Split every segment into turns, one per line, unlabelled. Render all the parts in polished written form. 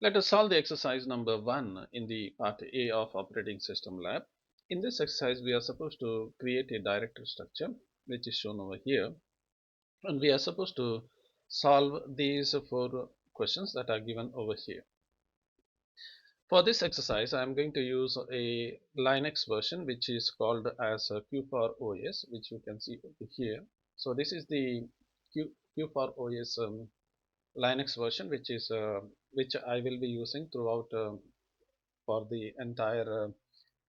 Let us solve the exercise number 1 in the part A of operating system lab. In this exercise, we are supposed to create a directory structure, which is shown over here, and we are supposed to solve these 4 questions that are given over here. For this exercise, I am going to use a Linux version, which is called as Q4OS, which you can see over here. So this is the Q4OS Linux version, which I will be using throughout for the entire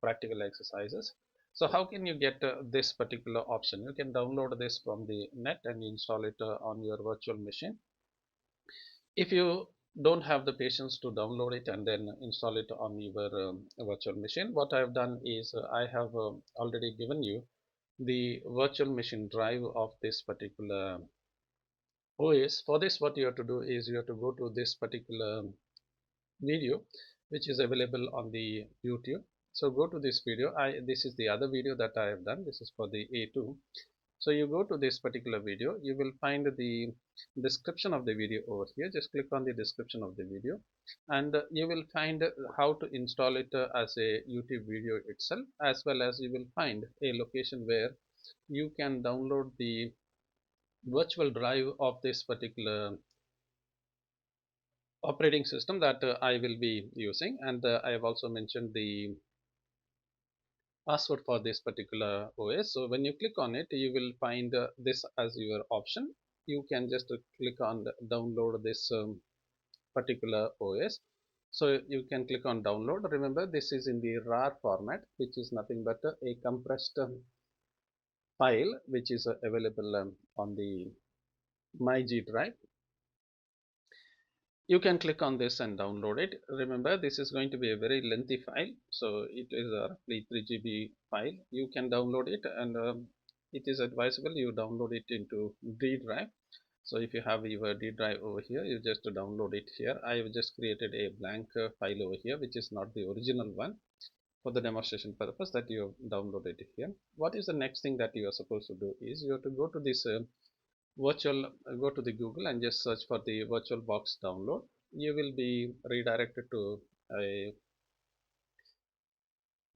practical exercises. So how can you get this particular option? You can download this from the net and install it on your virtual machine. If you don't have the patience to download it and then install it on your virtual machine, what I have done is I have already given you the virtual machine drive of this particular OS. For this, what you have to do is you have to go to this particular video, which is available on the YouTube. So go to this video. This is the other video that I have done. This is for the A2. So you go to this particular video, you will find the description of the video over here. Just click on the description of the video, and you will find how to install it as a YouTube video itself, as well as you will find a location where you can download the virtual drive of this particular operating system that I will be using, and I have also mentioned the password for this particular OS. So when you click on it, you will find this as your option. You can just click on download this particular OS. So you can click on download. Remember, this is in the RAR format, which is nothing but a compressed file, which is available on the my G drive. You can click on this and download it. Remember, this is going to be a very lengthy file, so it is a roughly 3 GB file. You can download it, and it is advisable you download it into D drive. So if you have your D drive over here, you just download it here. I have just created a blank file over here, which is not the original one, for the demonstration purpose that you have downloaded it here. What is the next thing that you are supposed to do is you have to go to this go to the Google and just search for the VirtualBox download. You will be redirected to a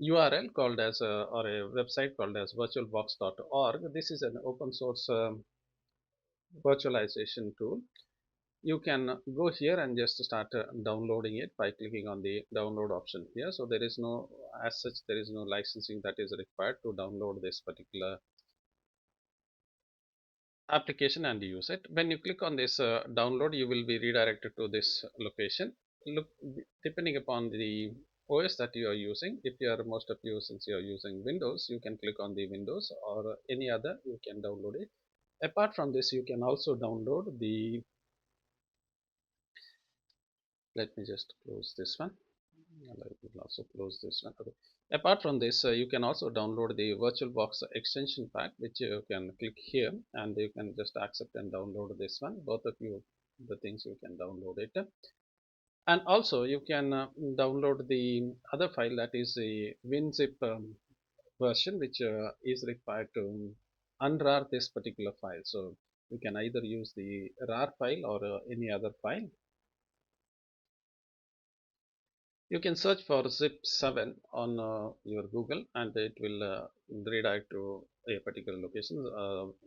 URL called as or a website called as virtualbox.org. This is an open source virtualization tool. You can go here and just start downloading it by clicking on the download option here. So there is no, as such, there is no licensing that is required to download this particular application and use it. When you click on this download, you will be redirected to this location. Look, depending upon the OS that you are using, if you are, most of you, since you are using Windows, you can click on the Windows, or any other, you can download it. Apart from this, you can also download the, let me just close this one, and I will also close this one. Okay. Apart from this, you can also download the VirtualBox extension pack, which you can click here, and you can just accept and download this one. Both of you, the things you can download it. And also you can download the other file, that is a WinZip version, which is required to unrar this particular file. So you can either use the rar file or any other file. You can search for zip7 on your Google, and it will redirect to a particular location,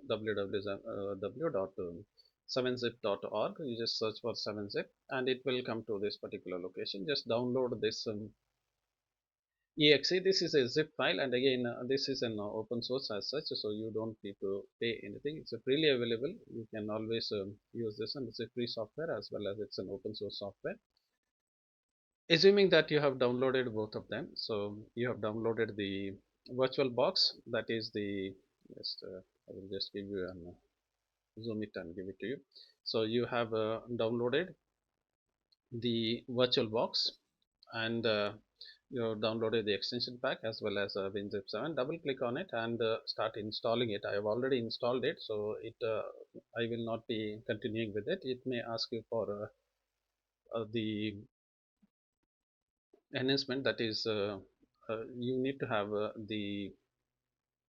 www.7zip.org. You just search for 7zip and it will come to this particular location. Just download this exe. This is a zip file, and again this is an open source as such, so you don't need to pay anything. It's freely available. You can always use this, and it's a free software as well as it's an open source software. Assuming that you have downloaded both of them, so you have downloaded the VirtualBox, that is the, just I will just give you an zoom it and give it to you. So you have downloaded the VirtualBox, and you have downloaded the extension pack as well as WinZip 7. Double click on it and start installing it. I have already installed it, so it I will not be continuing with it. It may ask you for the enhancement, that is you need to have the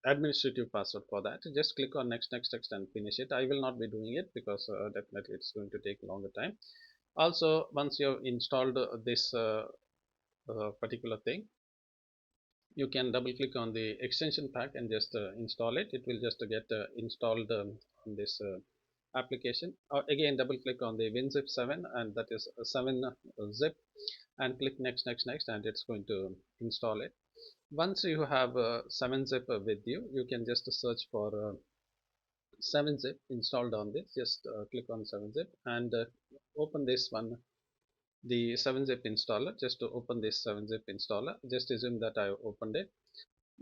administrative password for that. Just click on next, next, next and finish it. I will not be doing it because definitely it's going to take longer time. Also, once you have installed this particular thing, you can double click on the extension pack and just install it. It will just get installed on this application. Again, double click on the WinZip 7, and that is 7 zip, and click next, and it's going to install it. Once you have 7-zip with you, you can just search for 7-zip installed on this. Just click on 7-zip and open this one, the 7-zip installer. Just to open this 7-zip installer, just assume that I opened it.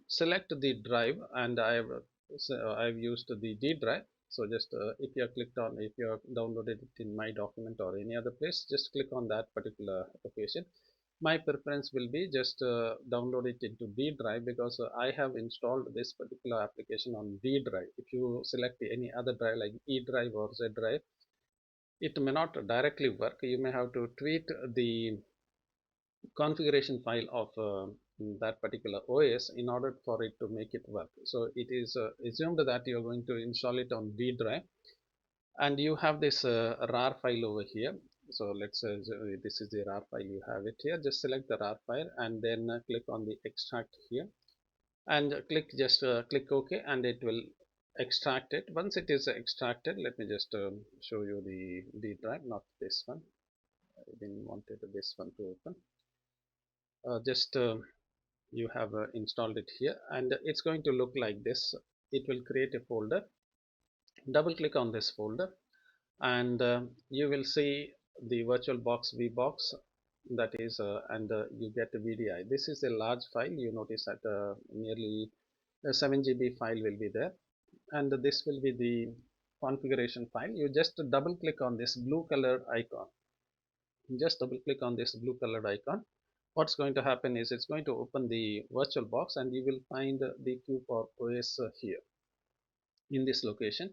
Select the drive, and I've used the D drive. So just if you have clicked on, if you have downloaded it in my document or any other place, just click on that particular location. My preference will be just download it into D drive, because I have installed this particular application on D drive. If you select any other drive like E drive or Z drive, it may not directly work. You may have to tweak the configuration file of that particular OS in order for it to make it work. So it is assumed that you are going to install it on D drive, and you have this rar file over here. So let's say this is the rar file, you have it here. Just select the rar file and then click on the extract here, and click OK, and it will extract it. Once it is extracted, let me just show you the D drive, not this one. I didn't wanted this one to open. Just you have installed it here, and it's going to look like this. It will create a folder. Double click on this folder, and you will see the VirtualBox VBox, that is and you get a VDI. This is a large file. You notice that nearly a 7 GB file will be there, and this will be the configuration file. You just double click on this blue colored icon. Just double click on this blue colored icon. What's going to happen is it's going to open the VirtualBox, and you will find the Q for OS here in this location.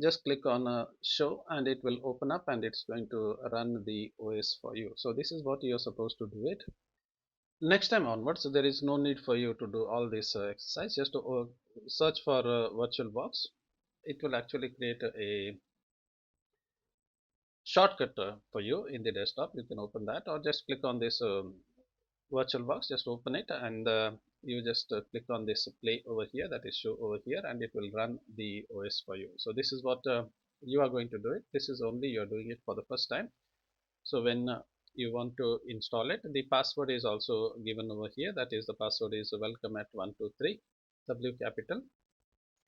Just click on show, and it will open up, and it's going to run the OS for you. So this is what you're supposed to do it. Next time onwards, so there is no need for you to do all this exercise. Just to search for VirtualBox. It will actually create a shortcut for you in the desktop. You can open that, or just click on this VirtualBox. Just open it, and you just click on this play over here, that is show over here, and it will run the OS for you. So this is what you are going to do it. This is only you are doing it for the first time. So when you want to install it, the password is also given over here. That is, the password is welcome at 123 W capital.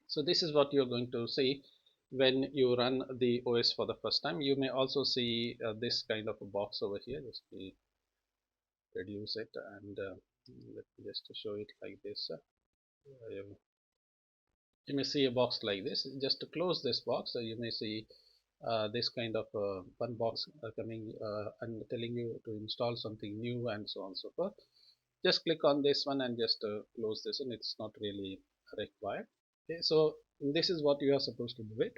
So this is what you're going to see when you run the OS for the first time. You may also see this kind of a box over here. Just reduce it, and let me just show it like this. You may see a box like this. Just to close this box, you may see this kind of one box coming and telling you to install something new, and so on and so forth. Just click on this one and just close this, and it's not really required. Okay, so this is what you are supposed to do it.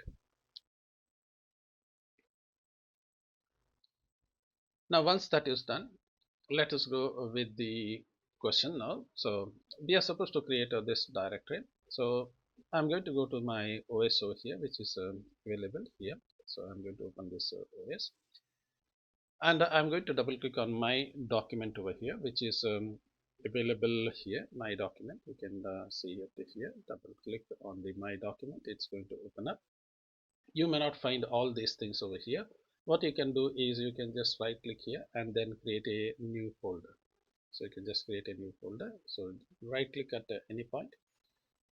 Now once that is done, let us go with the question now. So we are supposed to create this directory. So I'm going to go to my OS over here, which is available here. So I'm going to open this OS, and I'm going to double click on my document over here, which is available here. My document, you can see it here. Double click on the my document, it's going to open up. You may not find all these things over here. What you can do is you can just right click here and then create a new folder. So you can just create a new folder. So right click at any point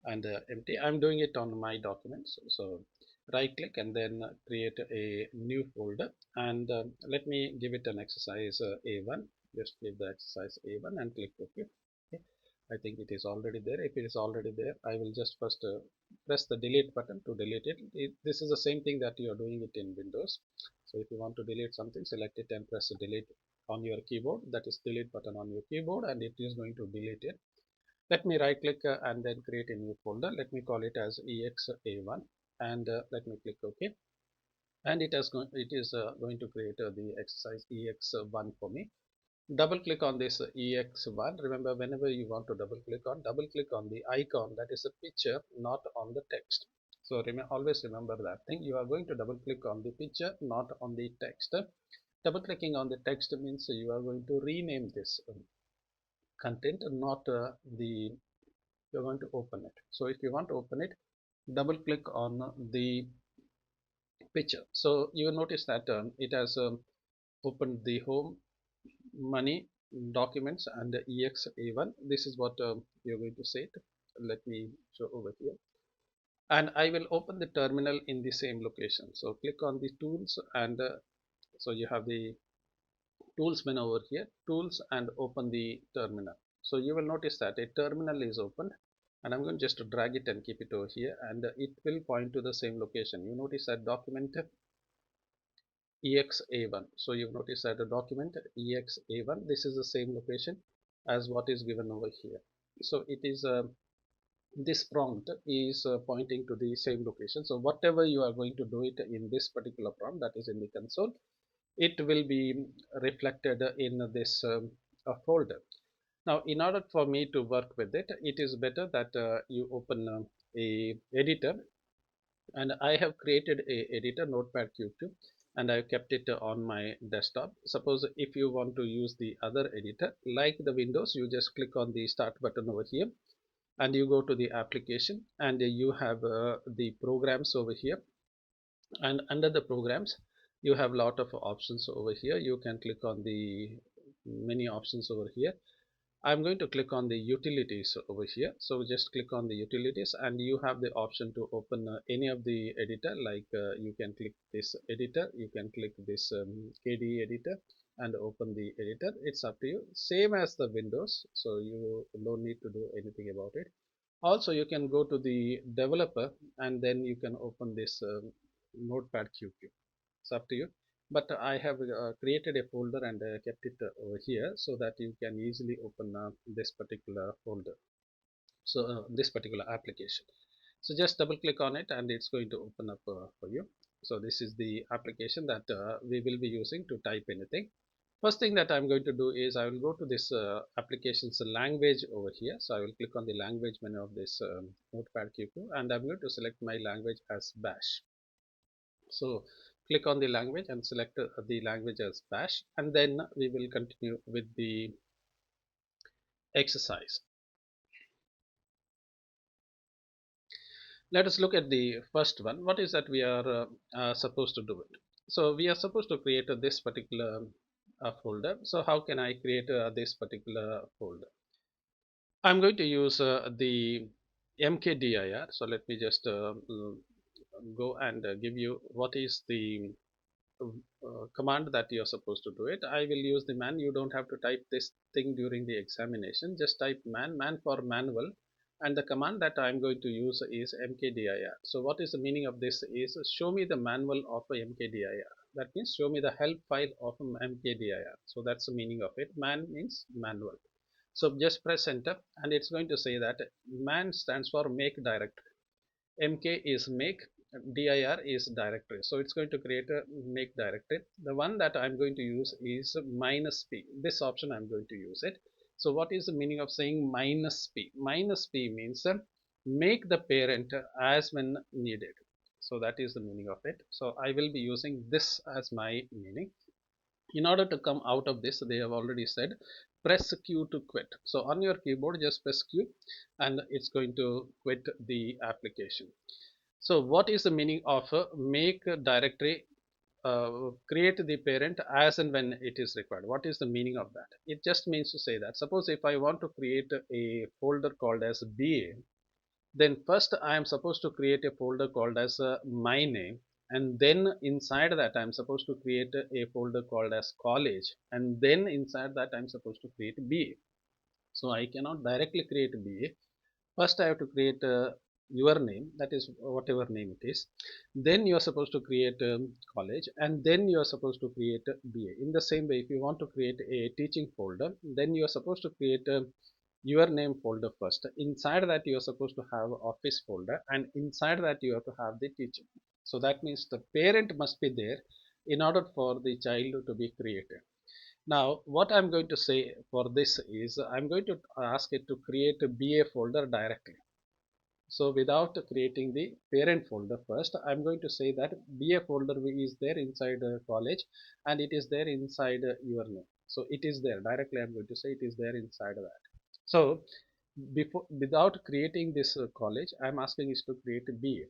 and empty. I'm doing it on my documents. So right click and then create a new folder, and let me give it an exercise A1. Just give the exercise A1 and click OK. Okay. I think it is already there. If it is already there, I will just first press the delete button to delete it. This is the same thing that you are doing it in Windows. So if you want to delete something, select it and press delete on your keyboard. That is delete button on your keyboard, and it is going to delete it. Let me right click and then create a new folder. Let me call it as exa1, and let me click OK. And it is going to create the exercise ex1 for me. Double click on this ex1. Remember, whenever you want to double click on the icon, that is a picture, not on the text. So always remember that thing. You are going to double click on the picture, not on the text. Double clicking on the text means you are going to rename this content, not you're going to open it. So if you want to open it, double click on the picture. So you will notice that it has opened the home, money, documents, and the exa1. This is what you're going to say it. Let me show over here. And I will open the terminal in the same location. So click on the tools, and so you have the tools menu over here, tools, and open the terminal. So you will notice that a terminal is opened, and I'm going just to drag it and keep it over here, and it will point to the same location. You notice that document exa1. So you notice that the document exa1, this is the same location as what is given over here. So it is this prompt is pointing to the same location. So whatever you are going to do it in this particular prompt, that is in the console, it will be reflected in this folder. Now, in order for me to work with it, it is better that you open a editor, and I have created a editor, Notepad Q2, and I've kept it on my desktop. Suppose if you want to use the other editor, like the Windows, you just click on the start button over here, and you go to the application, and you have the programs over here, and under the programs you have a lot of options over here. You can click on the many options over here. I'm going to click on the utilities over here. So just click on the utilities, and you have the option to open any of the editor, like you can click this editor, you can click this KDE editor and open the editor. It's up to you, same as the Windows, so you don't need to do anything about it. Also, you can go to the developer, and then you can open this Notepad QQ. It's up to you. But I have created a folder and kept it over here so that you can easily open this particular folder. So this particular application. So just double click on it, and it's going to open up for you. So this is the application that we will be using to type anything. First thing that I'm going to do is I will go to this application's language over here. So I will click on the language menu of this Notepad QQ, and I'm going to select my language as Bash. So click on the language and select the language as Bash, and then we will continue with the exercise. Let us look at the first one. What is that we are supposed to do it? So we are supposed to create this particular folder. So how can I create this particular folder? I'm going to use the mkdir. So let me just go and give you what is the command that you're supposed to do it. I will use the man. You don't have to type this thing during the examination. Just type man for manual. And the command that I'm going to use is mkdir. So what is the meaning of this is show me the manual of a mkdir. That means show me the help file of mkdir. So that's the meaning of it. Man means manual. So just press enter, and it's going to say that man stands for make directory. MK is make, dir is directory. So it's going to create a make directory. The one that I'm going to use is -p. This option I'm going to use it. So what is the meaning of saying -p? -p means make the parent as when needed. So that is the meaning of it. So I will be using this as my meaning. In order to come out of this, they have already said press Q to quit. So on your keyboard, just press Q, and it's going to quit the application. So what is the meaning of make directory create the parent as and when it is required? What is the meaning of that? It just means to say that suppose if I want to create a folder called as BA, then first I am supposed to create a folder called as my name, and then inside that I am supposed to create a folder called as college, and then inside that I am supposed to create BA. So I cannot directly create BA. First I have to create your name, that is whatever name it is. Then you are supposed to create college, and then you are supposed to create BA. In the same way, if you want to create a teaching folder, then you are supposed to create your name folder first. Inside that you are supposed to have office folder, and inside that you have to have the teaching. So that means the parent must be there in order for the child to be created. Now what I'm going to say for this is I'm going to ask it to create a BA folder directly. So without creating the parent folder first, I'm going to say that BA folder is there inside college, and it is there inside your name. So it is there directly. I'm going to say it is there inside that. So before, without creating this college, I'm asking is to create a BA.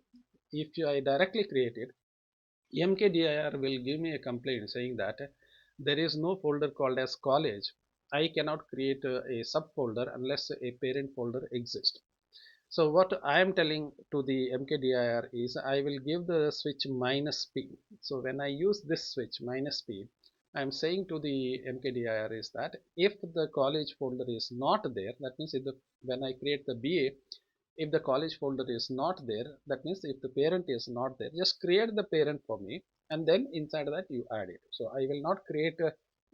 If I directly create it, MKDIR will give me a complaint saying that there is no folder called as college. I cannot create a subfolder unless a parent folder exists. So what I am telling to the MKDIR is I will give the switch minus P. So when I use this switch minus P, I am saying to the MKDIR is that if the college folder is not there, that means if when I create the BA, if the college folder is not there, that means if the parent is not there, just create the parent for me, and then inside that you add it. So I will not create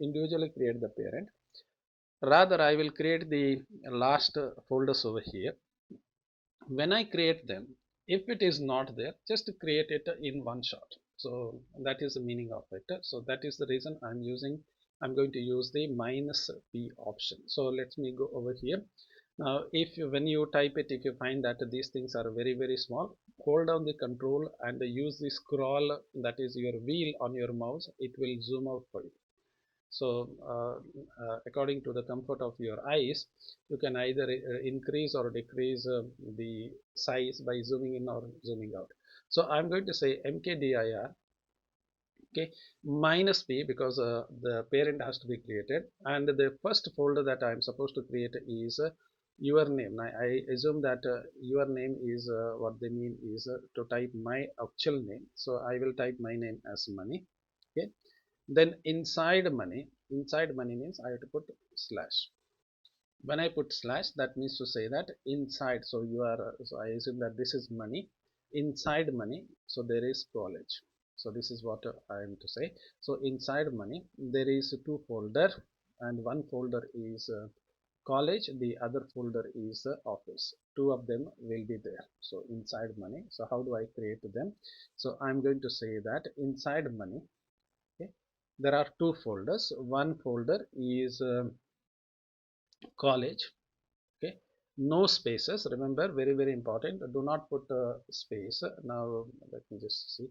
individually create the parent. Rather, I will create the last folders over here. When I create them, if it is not there, just create it in one shot. So that is the meaning of it. So that is the reason I'm going to use the minus P option. So let me go over here. Now if when you type it, if you find that these things are very small, hold down the control and use the scroll, that is your wheel on your mouse, it will zoom out for you. So according to the comfort of your eyes, you can either increase or decrease the size by zooming in or zooming out. So I'm going to say mkdir, okay, minus p, because the parent has to be created, and the first folder that I'm supposed to create is your name. I assume that your name is what they mean is to type my actual name. So I will type my name as money. Okay, then inside money means I have to put slash. When I put slash, that means to say that inside, so you are so I assume that this is money. Inside money, so there is college. So this is what I am to say. So inside money there is two folder, and one folder is college, the other folder is office. Two of them will be there. So inside money, so how do I create them? So I'm going to say that inside money, okay, there are two folders. One folder is college, okay, no spaces, remember, very important, do not put space. Now let me just see.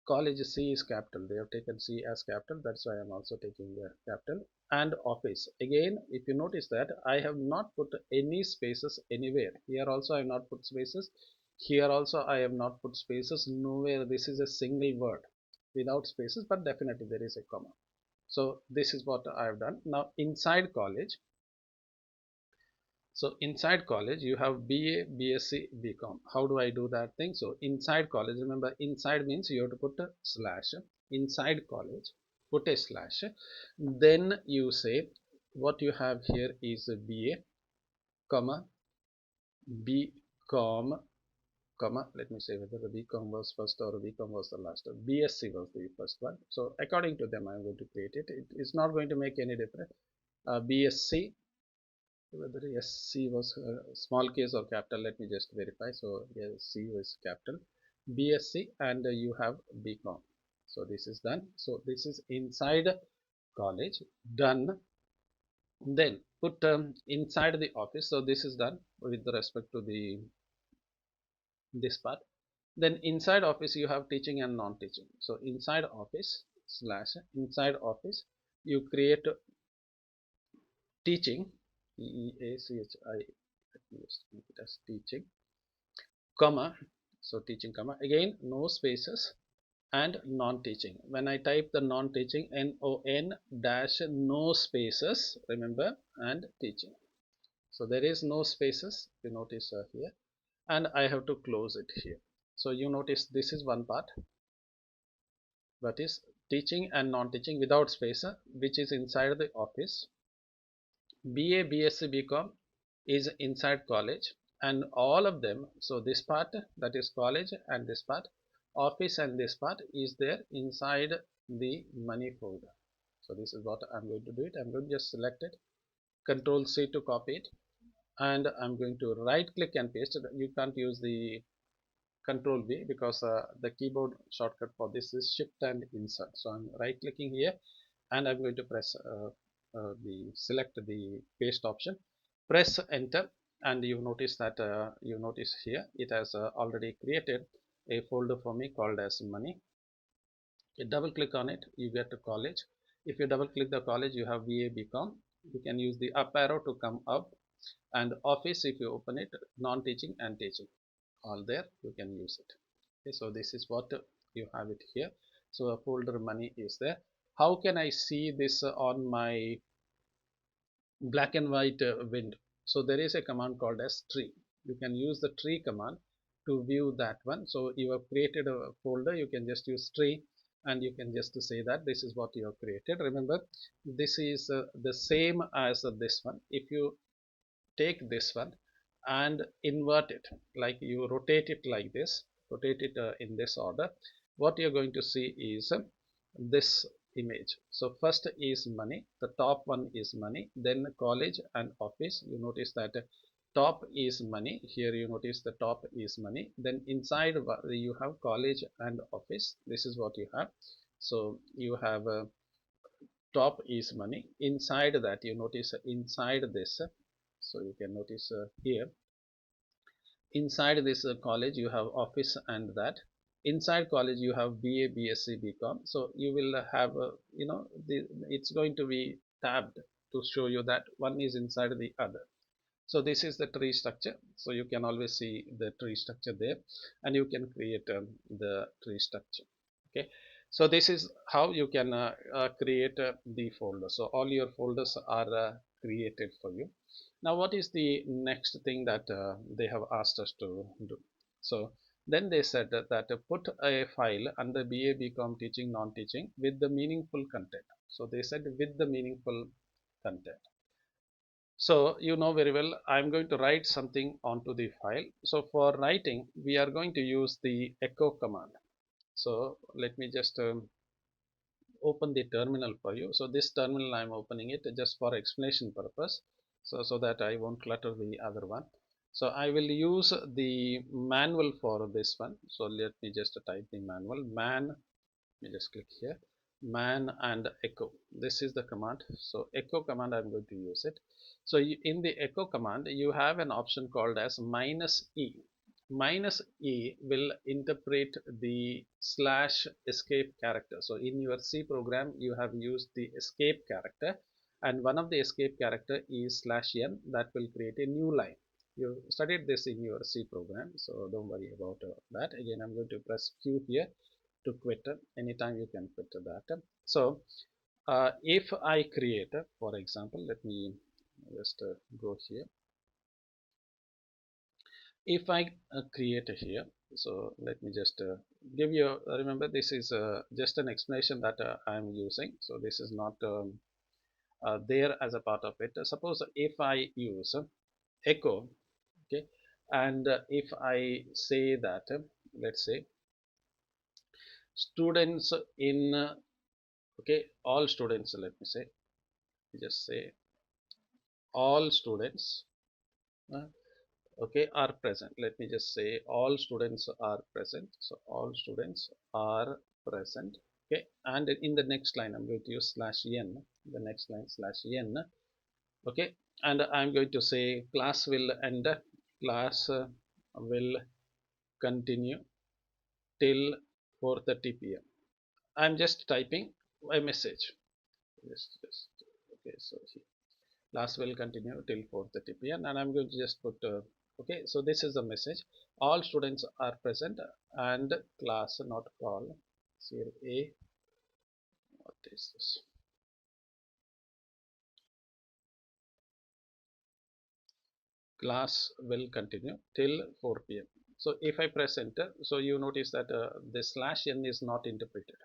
College, C is capital, they have taken C as capital, that's why I'm also taking the capital. And office, again, if you notice that I have not put any spaces anywhere. Here also I have not put spaces, here also I have not put spaces, nowhere. This is a single word without spaces, but definitely there is a comma. So this is what I have done. Now inside college, so inside college you have BA, BSc, BCom. How do I do that thing? So inside college, remember inside means you have to put a slash. Inside college, put a slash. Then you say what you have here is a BA, comma, BCom, comma. Let me say whether the BCom was first or BCom was the last. BSc was the first one. So according to them, I'm going to create it. It is not going to make any difference. BSc, whether SC was small case or capital, let me just verify. So yes, C was capital, BSc, and you have BCom. So this is done. So this is inside college, done. Then put inside the office. So this is done with respect to the this part. Then inside office you have teaching and non-teaching. So inside office slash inside office you create teaching, TEACHI, let me just make it as teaching, comma, so teaching, comma, again no spaces, and non-teaching. When I type the non-teaching, non dash no spaces, remember, and teaching. So there is no spaces, you notice here, and I have to close it here. So you notice this is one part, that is teaching and non-teaching without space, which is inside the office. BA, BSc, BCom is inside college, and all of them, so this part, that is college, and this part office, and this part is there inside the money folder. So this is what I'm going to do it. I'm going to just select it, Control C to copy it, and I'm going to right click and paste it. You can't use the Control V because the keyboard shortcut for this is Shift and Insert. So I'm right clicking here, and I'm going to press the select the paste option, press enter. and you notice that you notice here it has already created a folder for me called as money. You double click on it, you get to college. If you double click the college, you have BA BCom. You can use the up arrow to come up, and office, if you open it, non-teaching and teaching, all there, you can use it. Okay, so this is what you have it here. So a folder money is there. How can I see this on my black and white window? So there is a command called as tree. You can use the tree command to view that one. So you have created a folder, you can just use tree, and you can just say that this is what you have created. Remember, this is the same as this one. If you take this one and invert it, like you rotate it like this, rotate it in this order, what you're going to see is this image. So first is money, the top one is money, then college and office. You notice that top is money, here you notice the top is money, then inside you have college and office. This is what you have. So you have top is money, inside that you notice inside this, so you can notice here inside this college you have office, and that inside college you have BA BSc BCom. So you will have it's going to be tabbed to show you that one is inside the other. So this is the tree structure. So you can always see the tree structure there, and you can create the tree structure. Okay, so this is how you can create the folder. So all your folders are created for you. Now what is the next thing that they have asked us to do? So then they said that put a file under BA BCom teaching non-teaching with the meaningful content. So they said with the meaningful content. So you know very well, I'm going to write something onto the file. So for writing, we are going to use the echo command. So let me just open the terminal for you. So this terminal I'm opening it just for explanation purpose, so that I won't clutter the other one. So I will use the manual for this one. So let me just type the manual man. Let me just click here, man and echo. This is the command. So echo command, I'm going to use it. So in the echo command you have an option called as -e. -e will interpret the slash escape character. So in your C program you have used the escape character, and one of the escape character is /n. That will create a new line. You studied this in your C program, so don't worry about that. Again, I'm going to press Q here to quit. Anytime you can quit that. So if I create, for example, let me just go here. If I create here, so let me just give you, remember this is just an explanation that I'm using. So this is not there as a part of it. Suppose if I use echo, okay, and if I say that, let's say students in, okay, all students, let me say, just say all students uh, okay are present. Let me just say all students are present. So all students are present. Okay, and in the next line I'm going to use /n, the next line /n. Okay, and I'm going to say class will end, class will continue till 4:30 p.m. I'm just typing a message. Just okay, so here class will continue till 4:30 p.m. and I'm going to just put okay, so this is the message. All students are present and class not call. Here a, what is this? Class will continue till 4 p.m. So if I press enter, so you notice that the /n is not interpreted.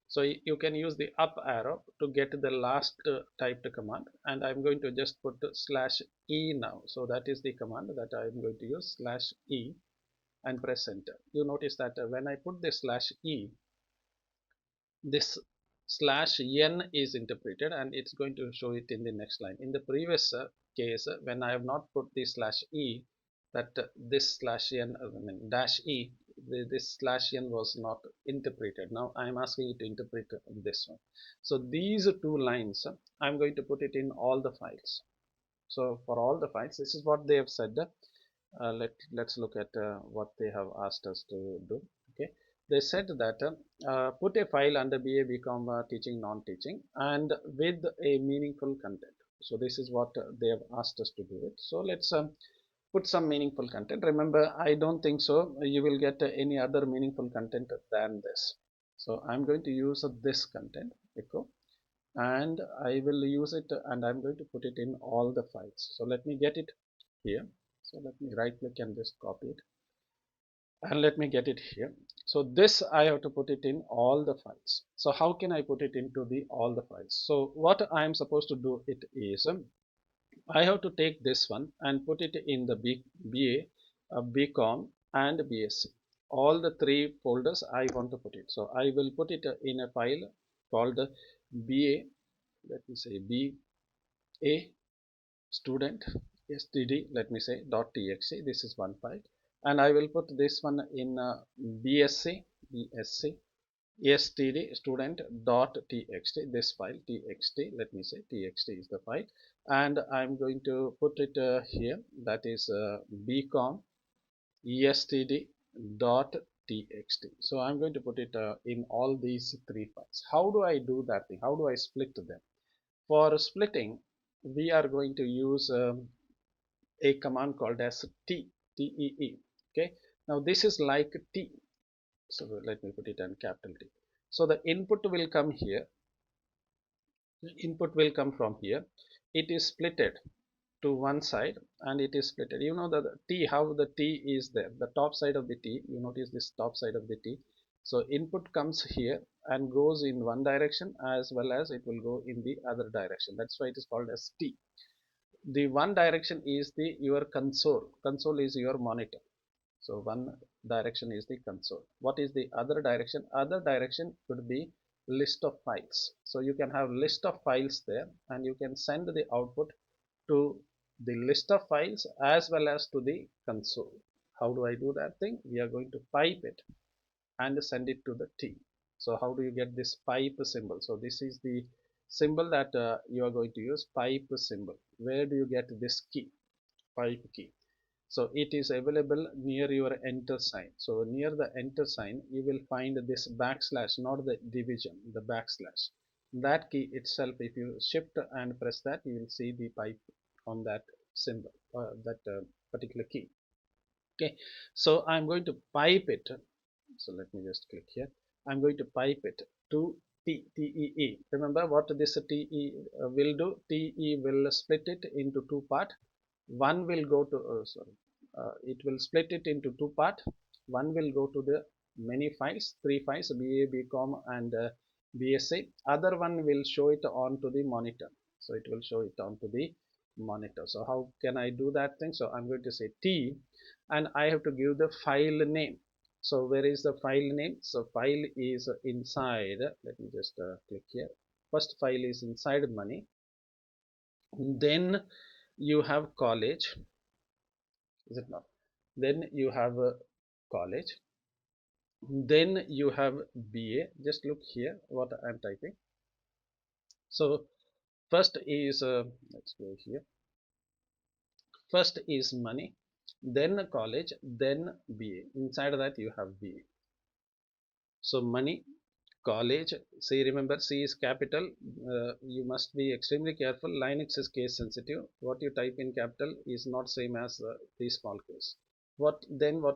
So you can use the up arrow to get the last typed command, and I'm going to just put /e now. So that is the command that I'm going to use, /e, and press enter. You notice that when I put this /e, this /n is interpreted, and it's going to show it in the next line. In the previous case, when I have not put the /e, that this /n, I mean -e, this /n was not interpreted. Now I'm asking you to interpret this one. So these two lines, I'm going to put it in all the files. So for all the files, this is what they have said. Let's look at what they have asked us to do. Okay, they said that put a file under BA BCom teaching non-teaching and with a meaningful content. So this is what they have asked us to do it. So let's put some meaningful content. Remember, I don't think so you will get any other meaningful content than this. So I'm going to use this content echo, and I will use it, and I'm going to put it in all the files. So let me get it here. So let me right click and just copy it, and let me get it here. So this I have to put it in all the files. So how can I put it into the all the files? So what I am supposed to do it is I have to take this one and put it in the BA, BCom and BSc. All the three folders I want to put it. So I will put it in a file called BA, let me say BA student std, let me say .txt. This is one file, and I will put this one in BSc std student .txt, this file txt, let me say txt is the file, and I'm going to put it here, that is bcom estd .txt. So I'm going to put it in all these three files. How do I do that thing? How do I split them? For splitting, we are going to use a command called as tee. Okay, now this is like t, so let me put it in capital T. So the input will come here, input will come from here, it is splitted to one side, and it is splitted, you know, the T, how the T is there, the top side of the T, you notice this top side of the T. So input comes here and goes in one direction, as well as it will go in the other direction. That's why it is called as T. The one direction is the your console is your monitor. So one direction is the console. What is the other direction? Other direction could be list of files. So you can have list of files there, and you can send the output to the list of files as well as to the console. How do I do that thing? We are going to pipe it and send it to the T. So how do you get this pipe symbol? So this is the symbol that you are going to use, pipe symbol. Where do you get this key? Pipe key. So it is available near your enter sign. So near the enter sign you will find this backslash, not the division, the backslash. That key itself, if you shift and press that, you will see the pipe on that symbol, that particular key. Okay, so I'm going to pipe it. So let me just click here. I'm going to pipe it to TEE. Remember what this TE will do? TE will split it into two parts. One will go to it will split it into two parts. One will go to the many files, three files, BA, BCom and BSA. Other one will show it onto the monitor. So it will show it onto the monitor. So how can I do that thing? So I'm going to say T, and I have to give the file name. So where is the file name? So file is inside, let me just click here. First file is inside money, then you have college, is it not? Then you have college, then you have BA. Just look here what I'm typing. So first is let's go here, first is money, then college, then BA. Inside that you have BA. So money, college, see, remember C is capital. You must be extremely careful. Linux is case sensitive. What you type in capital is not same as the small case. What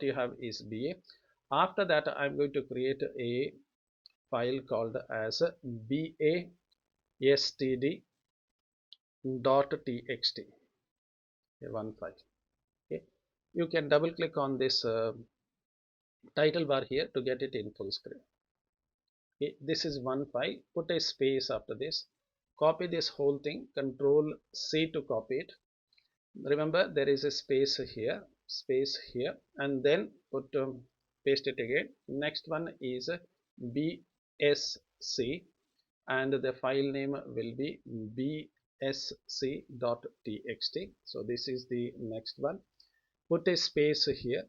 you have is BA. After that I'm going to create a file called as bastd.txt, one file. Okay, you can double click on this title bar here to get it in full screen. Okay, this is one file. Put a space after this, copy this whole thing, control C to copy it. Remember there is a space here, and then put paste it again. Next one is BSC, and the file name will be bsc.txt. So this is the next one. Put a space here,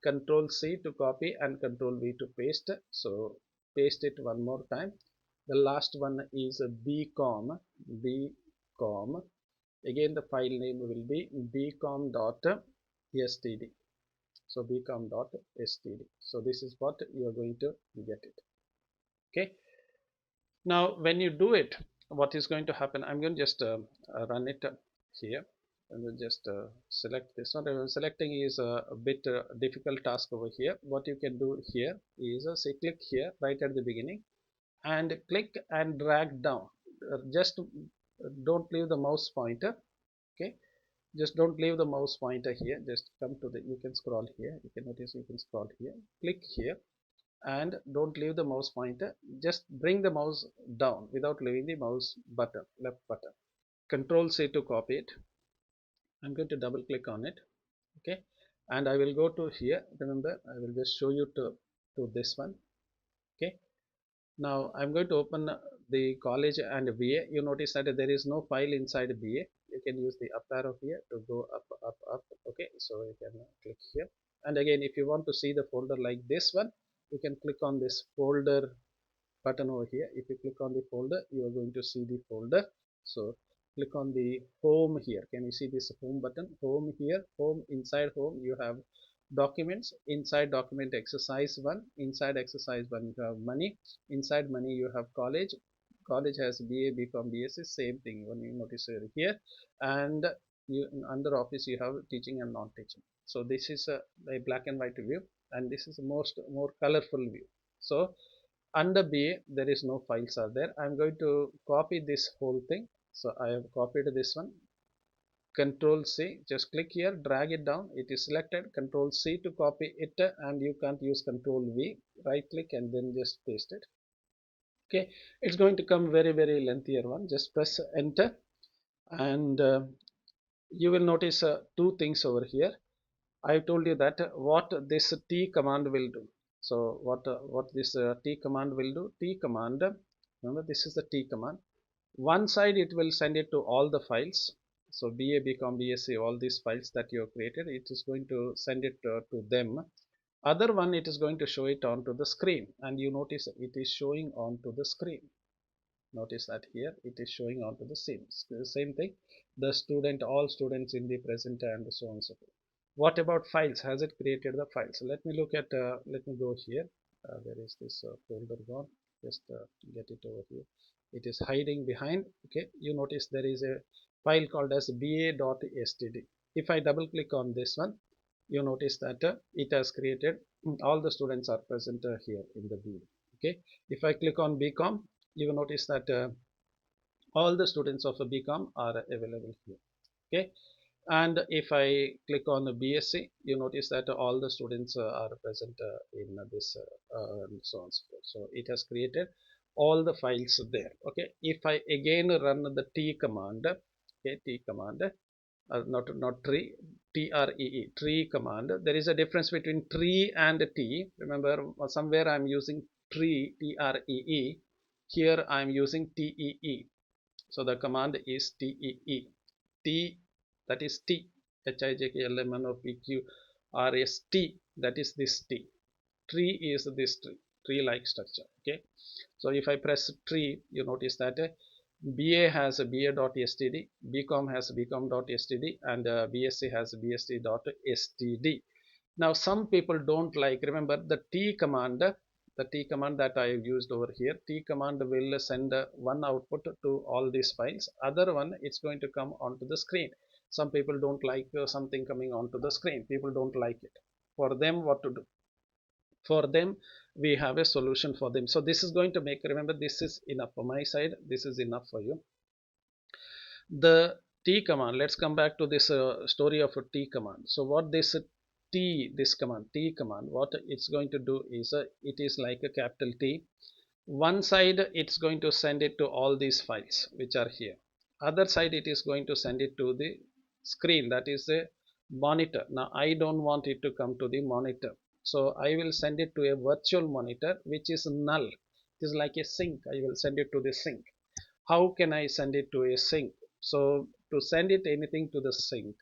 control C to copy and control V to paste. So paste it one more time. The last one is bcom Again the file name will be bcom.std. So bcom.std. So this is what you are going to get it. Okay, now when you do it, what is going to happen, I'm going to just run it here, and we'll just select this one. Selecting is a bit difficult task over here. What you can do here is say click here right at the beginning and click and drag down. Just don't leave the mouse pointer. Okay, just don't leave the mouse pointer here. Just come to the, you can scroll here, you can notice you can scroll here, click here, and don't leave the mouse pointer. Just bring the mouse down without leaving the mouse button, left button. Control C to copy it. I'm going to double click on it. Okay, and I will go to here. Remember, I will just show you to this one. Okay, now I'm going to open the college and BA. You notice that there is no file inside BA. You can use the up arrow here to go up, up, up. Okay, so you can click here. And again, if you want to see the folder like this one, you can click on this folder button over here. If you click on the folder, you are going to see the folder. So click on the home here. Can you see this home button? Home here, home, inside home you have documents. Inside document exercise 1, inside exercise 1 you have money, inside money you have college. College has BA, BCom, BSc, same thing when you notice here. And you, under office you have teaching and non-teaching. So this is a black and white view, and this is a more colorful view. So under BA there is no files are there. I'm going to copy this whole thing. So I have copied this one. Control C, just click here, drag it down, it is selected. Control C to copy it, and you can't use Control V. Right click and then just paste it. Okay, it's going to come very lengthier one. Just press enter, and you will notice two things over here. I told you that what this T command will do. So what this T command will do? T command, remember this is the T command. One side it will send it to all the files. So BA, BCom, BSc, all these files that you have created, it is going to send it to them. Other one, it is going to show it onto the screen, and you notice it is showing onto the screen. Notice that here it is showing onto the same thing, the student, all students in the present, and so on and so forth. What about files? Has it created the files? So let me look at, let me go here. Where is this folder gone? Just get it over here. It is hiding behind. Okay, you notice there is a file called as ba.std. If I double click on this one, you notice that it has created, all the students are present here in the view. Okay, if I click on BCom, you will notice that all the students of a BCom are available here. Okay, and if I click on the BSc, you notice that all the students are present in this and so on and so forth. So it has created all the files there. Okay, if I again run the T command, okay, T command, not tree, tree command. There is a difference between tree and T. Remember, somewhere I'm using tree, here I'm using tee. So the command is tee. T, that is T, HIJKLMNOPQRST, that is this T. Tree is this tree like structure. Okay, so if I press tree, you notice that BA has a ba.std, BCom has bcom.std, and BSc has bsc.std. Now some people don't like, remember the T command, the T command that I have used over here. T command will send one output to all these files, other one it's going to come onto the screen. Some people don't like something coming onto the screen. People don't like it. For them, what to do? For them, we have a solution for them. So this is going to make, remember, this is enough for my side, this is enough for you. The T command, let's come back to this story of a T command. So what this this command, T command, what it's going to do is it is like a capital T. One side it's going to send it to all these files which are here, other side it is going to send it to the screen, that is a monitor. Now I don't want it to come to the monitor, so I will send it to a virtual monitor which is null. It is like a sink. I will send it to the sink. How can I send it to a sink? So to send it anything to the sink,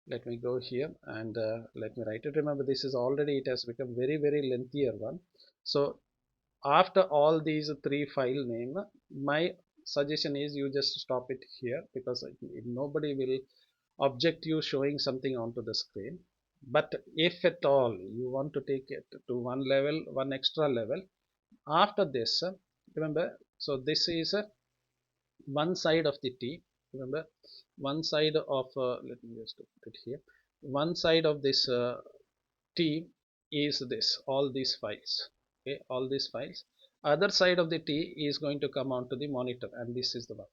let me go here and let me write it. Remember, this is already, it has become very lengthier one. So after all these three file name, my suggestion is you just stop it here, because nobody will object you showing something onto the screen. But if at all you want to take it to one level, one extra level, after this, remember, so this is one side of the t. Remember, one side of, let me just put it here, one side of this t is this, all these files. Okay, all these files. Other side of the t is going to come onto the monitor, and this is the one.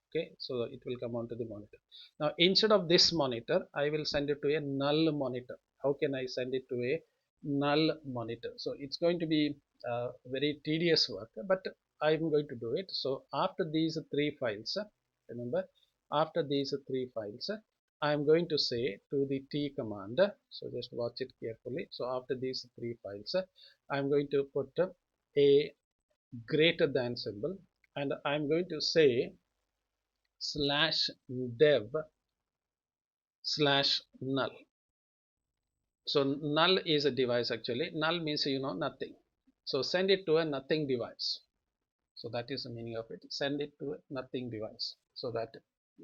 Okay, so it will come onto the monitor. Now instead of this monitor, I will send it to a null monitor. How can I send it to a null monitor? So it's going to be very tedious work, but I'm going to do it. So after these three files, remember, after these three files, I'm going to say to the t command, so just watch it carefully. So after these three files, I'm going to put a greater than symbol, and I'm going to say slash dev slash null. So null is a device. Actually null means, nothing. So send it to a nothing device. So that is the meaning of it. Send it to a nothing device. So that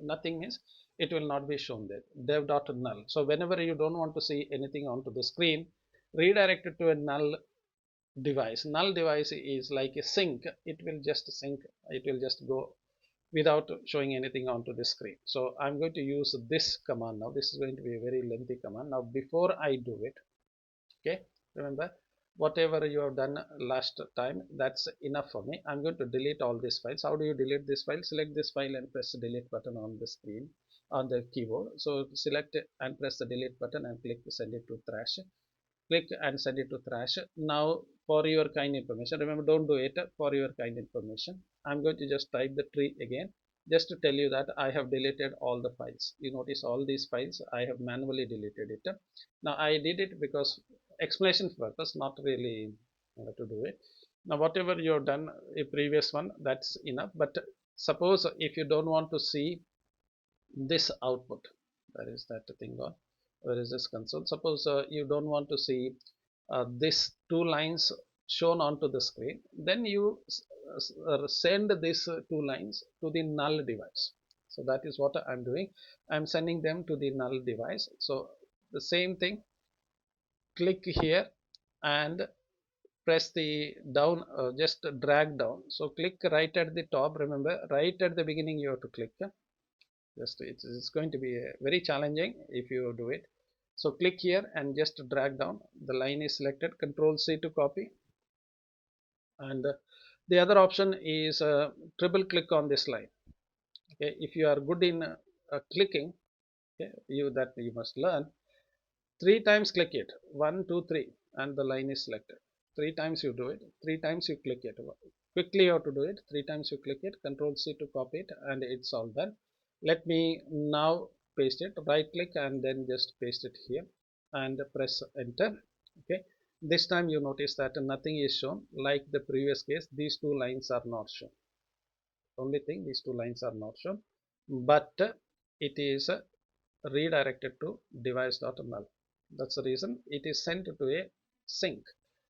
nothing means it will not be shown there. Dev dot null. So whenever you don't want to see anything onto the screen, redirect it to a null device. Null device is like a sync. It will just sync. It will just go without showing anything onto the screen. So I'm going to use this command now. This is going to be a very lengthy command. Now before I do it, okay, remember, whatever you have done last time, that's enough for me. I'm going to delete all these files. How do you delete this file? Select this file and press the delete button on the screen, on the keyboard. So select it and press the delete button and click to send it to trash. Click and send it to trash. Now for your kind information, remember, don't do it. For your kind information, I'm going to just type the tree again, just to tell you that I have deleted all the files. You notice all these files I have manually deleted it. Now I did it because explanation purpose, not really to do it. Now whatever you have done a previous one, that's enough. But suppose if you don't want to see this output, where is that thing gone, where is this console? Suppose you don't want to see this two lines shown onto the screen, then you send these two lines to the null device. So that is what I'm doing. I'm sending them to the null device. So the same thing, click here and press the down, just drag down. So click right at the top. Remember, right at the beginning you have to click. Just it's going to be very challenging if you do it. So click here and just drag down. The line is selected. Control C to copy. And the other option is triple click on this line. Okay, if you are good in clicking, okay, you must learn. Three times click it. 1, 2, 3, and the line is selected. Three times you do it. Three times you click it. Quickly you have to do it. Three times you click it. Control C to copy it, and it's all done. Let me now paste it. Right click and then just paste it here and press enter. Okay. This time you notice that nothing is shown. Like the previous case, these two lines are not shown. Only thing, these two lines are not shown, but it is redirected to device.null. That's the reason it is sent to a sync.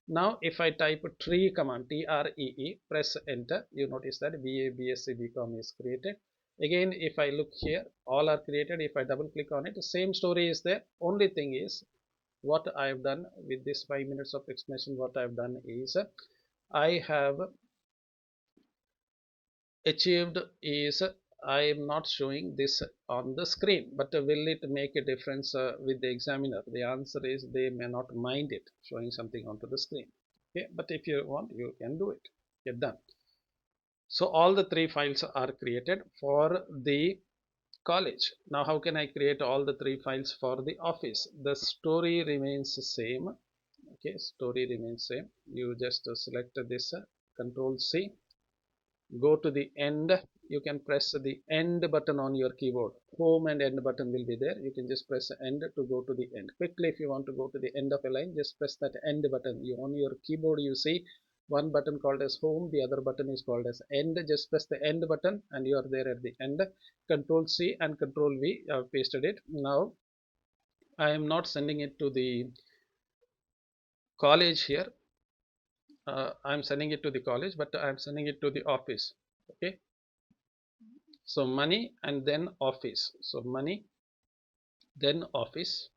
Now if I type tree command, tree, press enter, you notice that BA BSc BCom is created. Again, if I look here, all are created. If I double click on it, the same story is there. Only thing is, what I have done with this 5 minutes of explanation, what I have done is I have achieved is I am not showing this on the screen, but will it make a difference with the examiner? The answer is they may not mind it showing something onto the screen. Okay, but if you want, you can do it. Get done. So all the three files are created for the college. Now how can I create all the three files for the office? The story remains the same. Okay, story remains same. You just select this, control C, go to the end. You can press the end button on your keyboard. Home and end button will be there. You can just press end to go to the end. Quickly, if you want to go to the end of a line, just press that end button. On your keyboard you see one button called as home, the other button is called as end. Just press the end button and you are there at the end. Control C and Control V, I have pasted it. Now I am not sending it to the college here. I'm sending it to the college, but I'm sending it to the office. Okay, So money and then office. So money, then office,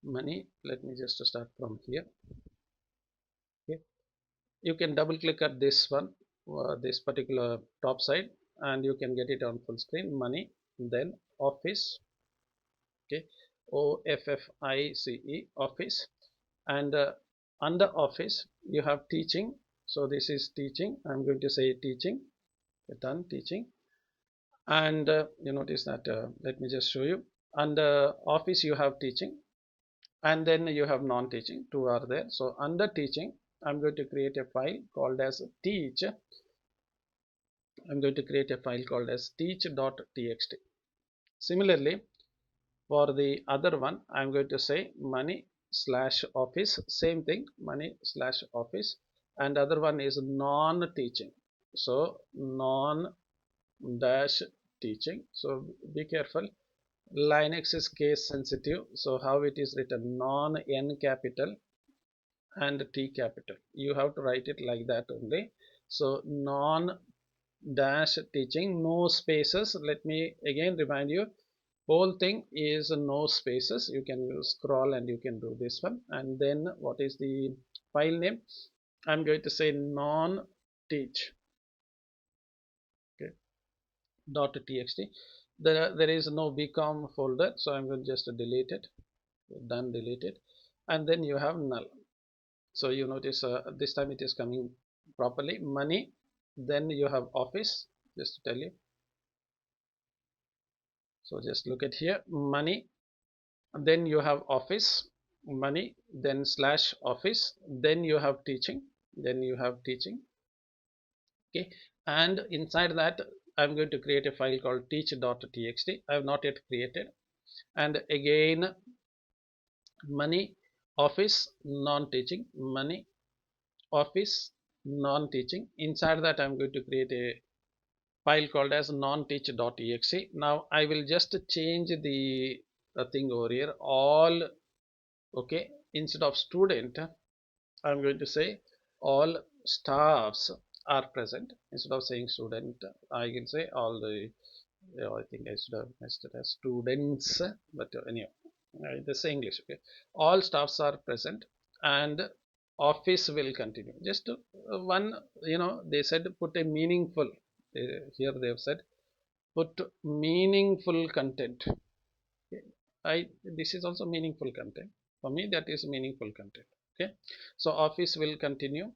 money. Let me just start from here. Okay. You can double click at this one, this particular top side, and you can get it on full screen. Money, then office. Okay, OFFICE, office, and under office you have teaching. So this is teaching. I'm going to say teaching. Done teaching, and you notice that. Let me just show you. Under office you have teaching, and then you have non-teaching. Two are there. So under teaching, I'm going to create a file called as teach. I'm going to create a file called as teach.txt. Similarly, for the other one, I'm going to say money slash office, same thing, money slash office, and other one is non-teaching. So non dash teaching. So be careful. Linux is case sensitive. So how it is written, non n capital and T capital. You have to write it like that only. So non dash teaching, no spaces. Let me again remind you, whole thing is no spaces. You can use scroll and you can do this one. And then what is the file name? I'm going to say non teach. Okay, dot txt. There is no bcom folder, so I'm going to just delete it. Done, delete it. And then you have null. So you notice this time it is coming properly. Money, then you have office, just to tell you. So just look at here, money, then you have office, money, then slash office, then you have teaching, okay, and inside that I'm going to create a file called teach.txt. I have not yet created. And again, money, office, non-teaching, money, office, non-teaching. Inside that I'm going to create a file called as non-teach.exe. Now I will just change the thing over here, all. Okay, instead of student, I'm going to say all staffs are present. Instead of saying student, I can say all the, I think I should have messed it as students, but anyway, this is English. Okay, all staffs are present, and office will continue. Just one, they said put a meaningful, here they have said put meaningful content. Okay. This is also meaningful content. For me, that is meaningful content. Okay, so office will continue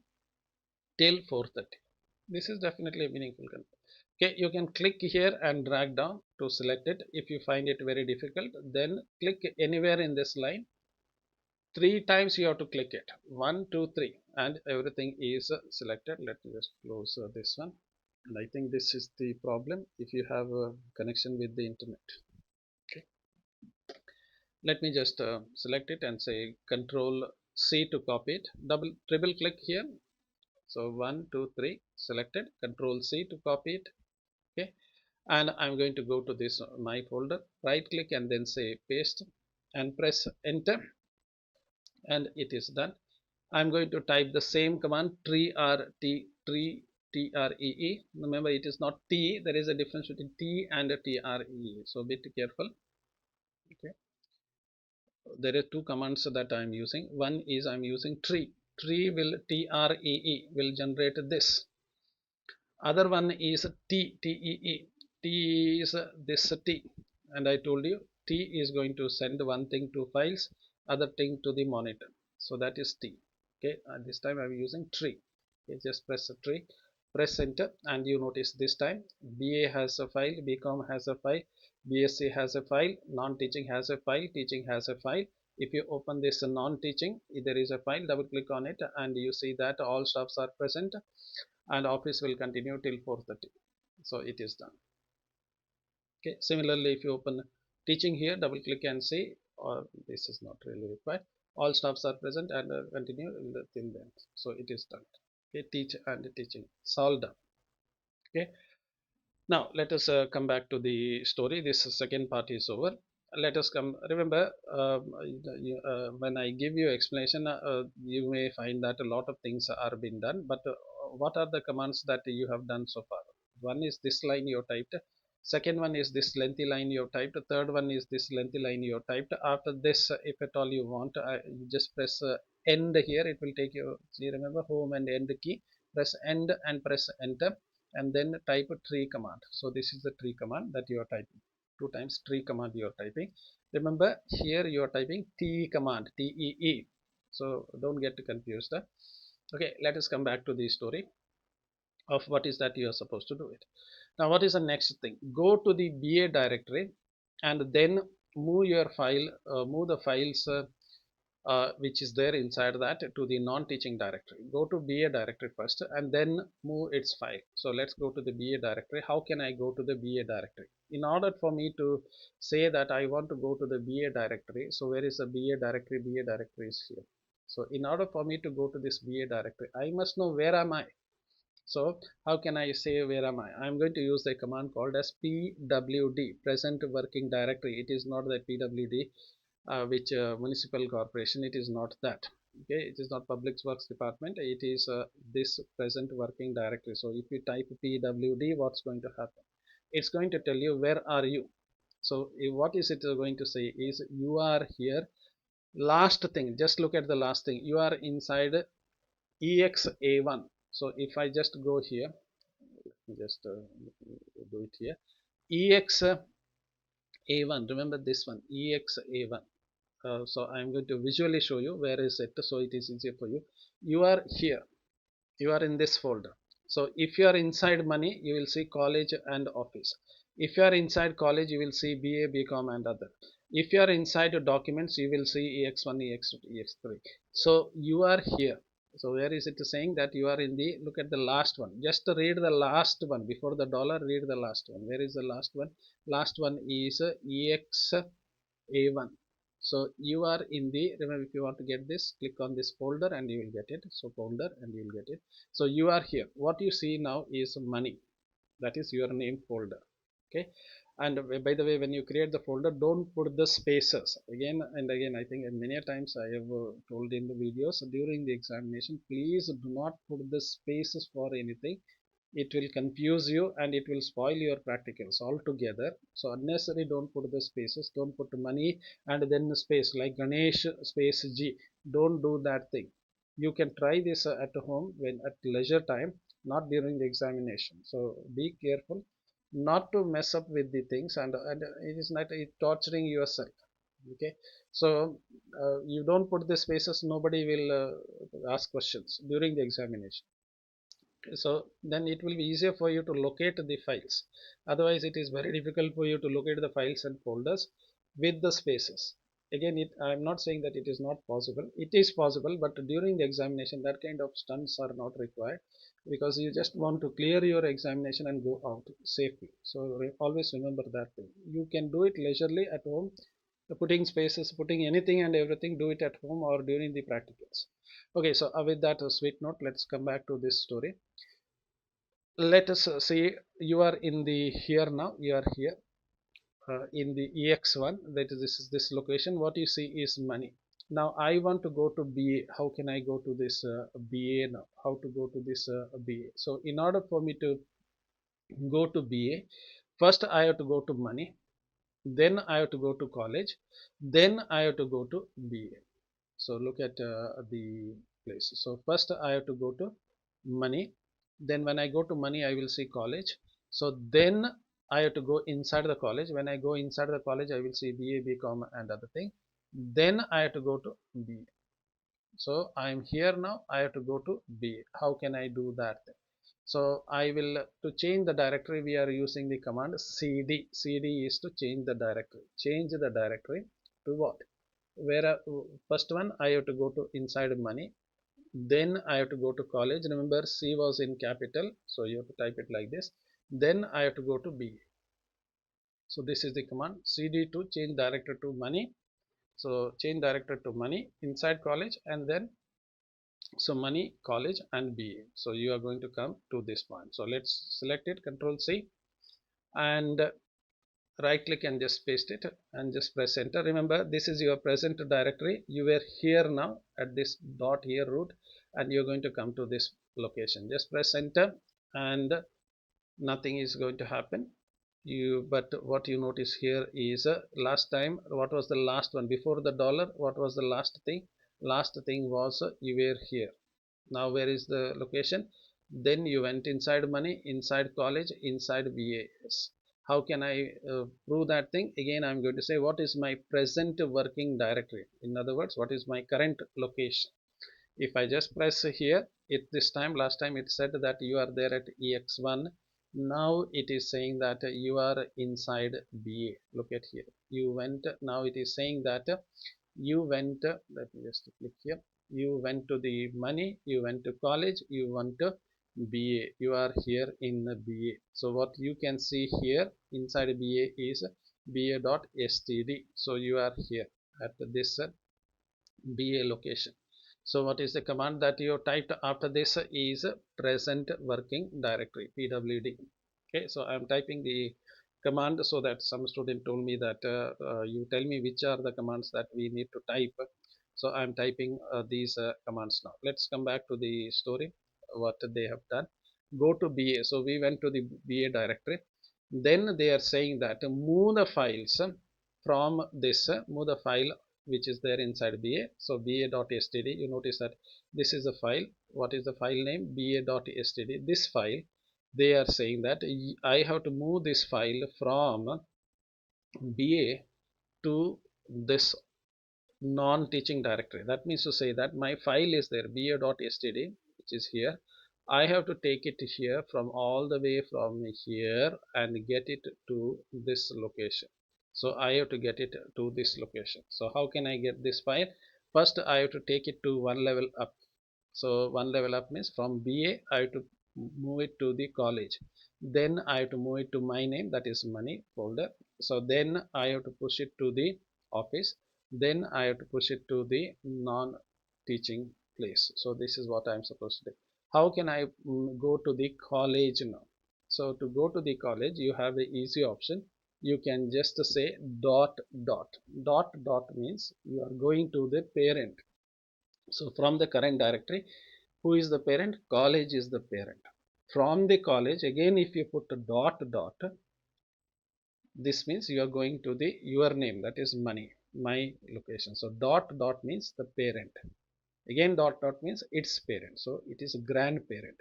till 4:30. This is definitely a meaningful content. Okay, you can click here and drag down to select it. If you find it very difficult, then click anywhere in this line. 3 times you have to click it. 1, 2, 3, and everything is selected. Let me just close this one. And I think this is the problem if you have a connection with the internet. Okay, let me just select it and say Control C to copy it. Triple click here. So 1, 2, 3 selected. Control C to copy it. Okay, and I'm going to go to this my folder, right click and then say paste and press enter, and it is done. I'm going to type the same command tree tree. Remember, it is not T. There is a difference between T and tree. So be careful. Okay, there are two commands that I'm using. One is I'm using tree. Tree will tree will generate this. Other one is tee. T is this T, and I told you T is going to send one thing to files, other thing to the monitor. So that is T. Okay, and this time I'm using tree. Okay, just press a tree, press enter, and you notice this time BA has a file, BCom has a file, BSc has a file, non-teaching has a file, teaching has a file. If you open this non-teaching, there is a file, double click on it, and you see that all staffs are present, and office will continue till 4:30. So it is done. Okay, similarly, if you open teaching here, double click and see, or this is not really required, all staffs are present and continue till then. So it is done. Okay, teach and teaching, it's all done. Okay, now let us come back to the story. This second part is over. Let us come, remember, when I give you explanation, you may find that a lot of things are being done, but what are the commands that you have done so far? One is this line you typed, second one is this lengthy line you have typed, third one is this lengthy line you have typed. After this, if at all you want, you just press end here. It will take you, see, remember home and end key, press end and press enter, and then type tree command. So this is the tree command that you are typing. Two times tree command you are typing. Remember here you are typing T command, TEE. So don't get confused. Okay, let us come back to the story of what is that you are supposed to do it. Now what is the next thing? Go to the BA directory and then move your file, move the files which is there inside that to the non-teaching directory. Go to BA directory first and then move its file. So let's go to the BA directory. How can I go to the BA directory? In order for me to say that I want to go to the BA directory, so where is the BA directory? BA directory is here. So in order for me to go to this BA directory, I must know where am I. So how can I say where am I? I'm going to use the command called as pwd, present working directory. It is not that pwd which municipal corporation, it is not that. Okay, it is not public works department, it is this present working directory. So if you type pwd, what's going to happen? It's going to tell you where are you. So what is it going to say is you are here. Last thing, just look at the last thing, you are inside exa1. So if I just go here, just do it here, exa1, remember this one, exa1. So I'm going to visually show you where is it, so it is easier for you. You are here, you are in this folder. So if you are inside money, you will see college and office. If you are inside college, you will see BA, BCom and other. If you are inside documents, you will see EX1, EX2, EX3. So you are here. So where is it saying that you are in the, look at the last one. Just read the last one before the dollar, read the last one. Where is the last one? Last one is EXA1. So you are in the, remember, if you want to get this, click on this folder and you will get it. So folder and you will get it. So you are here. What you see now is money. That is your name folder. Okay. And by the way, when you create the folder, don't put the spaces again and again. I think many times I have told in the videos during the examination, please do not put the spaces for anything. It will confuse you and it will spoil your practicals altogether. So unnecessary, don't put the spaces, don't put money and then space like Ganesh space G. Don't do that thing. You can try this at home when at leisure time, not during the examination. So be careful not to mess up with the things, and it is not torturing yourself. Okay, so you don't put the spaces, nobody will ask questions during the examination. So then it will be easier for you to locate the files. Otherwise it is very difficult for you to locate the files and folders with the spaces. Again, I'm not saying that it is not possible, it is possible, but during the examination that kind of stunts are not required, because you just want to clear your examination and go out safely. So always remember that thing. You can do it leisurely at home, putting spaces, putting anything and everything, do it at home or during the practicals. Okay, so with that sweet note, let's come back to this story. Let us say you are in the here now, you are here in the ex1, that is this location. What you see is money. Now I want to go to BA. How can I go to this BA now? How to go to this BA? So in order for me to go to BA, first I have to go to money, then I have to go to college, then I have to go to BA. So look at the place. So first I have to go to money, then when I go to money I will see college. So then I have to go inside the college. When I go inside the college I will see BA, BCom and other thing. Then I have to go to BA. So I am here now, I have to go to BA. How can I do that? So I will, to change the directory we are using the command cd. Cd is to change the directory. Change the directory to what? Where first one I have to go to inside money, then I have to go to college. Remember C was in capital, so you have to type it like this. Then I have to go to B. So this is the command cd to change directory to money. So change directory to money inside college, and then so money, college and BA. So you are going to come to this point. So let's select it, Control C, and right click and just paste it and just press enter. Remember this is your present directory. You were here now at this dot here root, and you're going to come to this location. Just press enter and nothing is going to happen. But what you notice here is last time what was the last one before the dollar? What was the last thing? Last thing was you were here. Now where is the location? Then you went inside money, inside college, inside VAS. How can I prove that thing? Again, I'm going to say what is my present working directory. In other words, what is my current location? If I just press here, it this time, last time it said that you are there at EX1. Now it is saying that you are inside BA. Look at here. You went, now it is saying that you went, let me just click here. You went to the money, you went to college, you went to BA. You are here in BA. So what you can see here inside BA is BA.std. So you are here at this BA location. So what is the command that you typed after this is present working directory, pwd. Okay, so I'm typing the command so that some student told me that you tell me which are the commands that we need to type. So I'm typing these commands now. Let's come back to the story, what they have done. Go to BA. So we went to the BA directory. Then they are saying that move the files from this, move the file which is there inside BA. So ba.std, you notice that this is a file. What is the file name? ba.std. This file, they are saying that I have to move this file from BA to this non-teaching directory. That means to say that my file is there, ba.std, which is here. I have to take it here from all the way from here and get it to this location. So I have to get it to this location. So how can I get this file? First I have to take it to one level up. So one level up means from BA I have to move it to the college. Then I have to move it to my name, that is money folder. So then I have to push it to the office. Then I have to push it to the non-teaching place. So this is what I am supposed to do. How can I go to the college now? So to go to the college, you have the easy option. You can just say dot dot. Dot dot means you are going to the parent. So from the current directory, who is the parent? College is the parent. From the college, again, if you put a dot dot, this means you are going to the your name, that is money, my location. So dot dot means the parent. Again, dot dot means its parent. So it is a grandparent.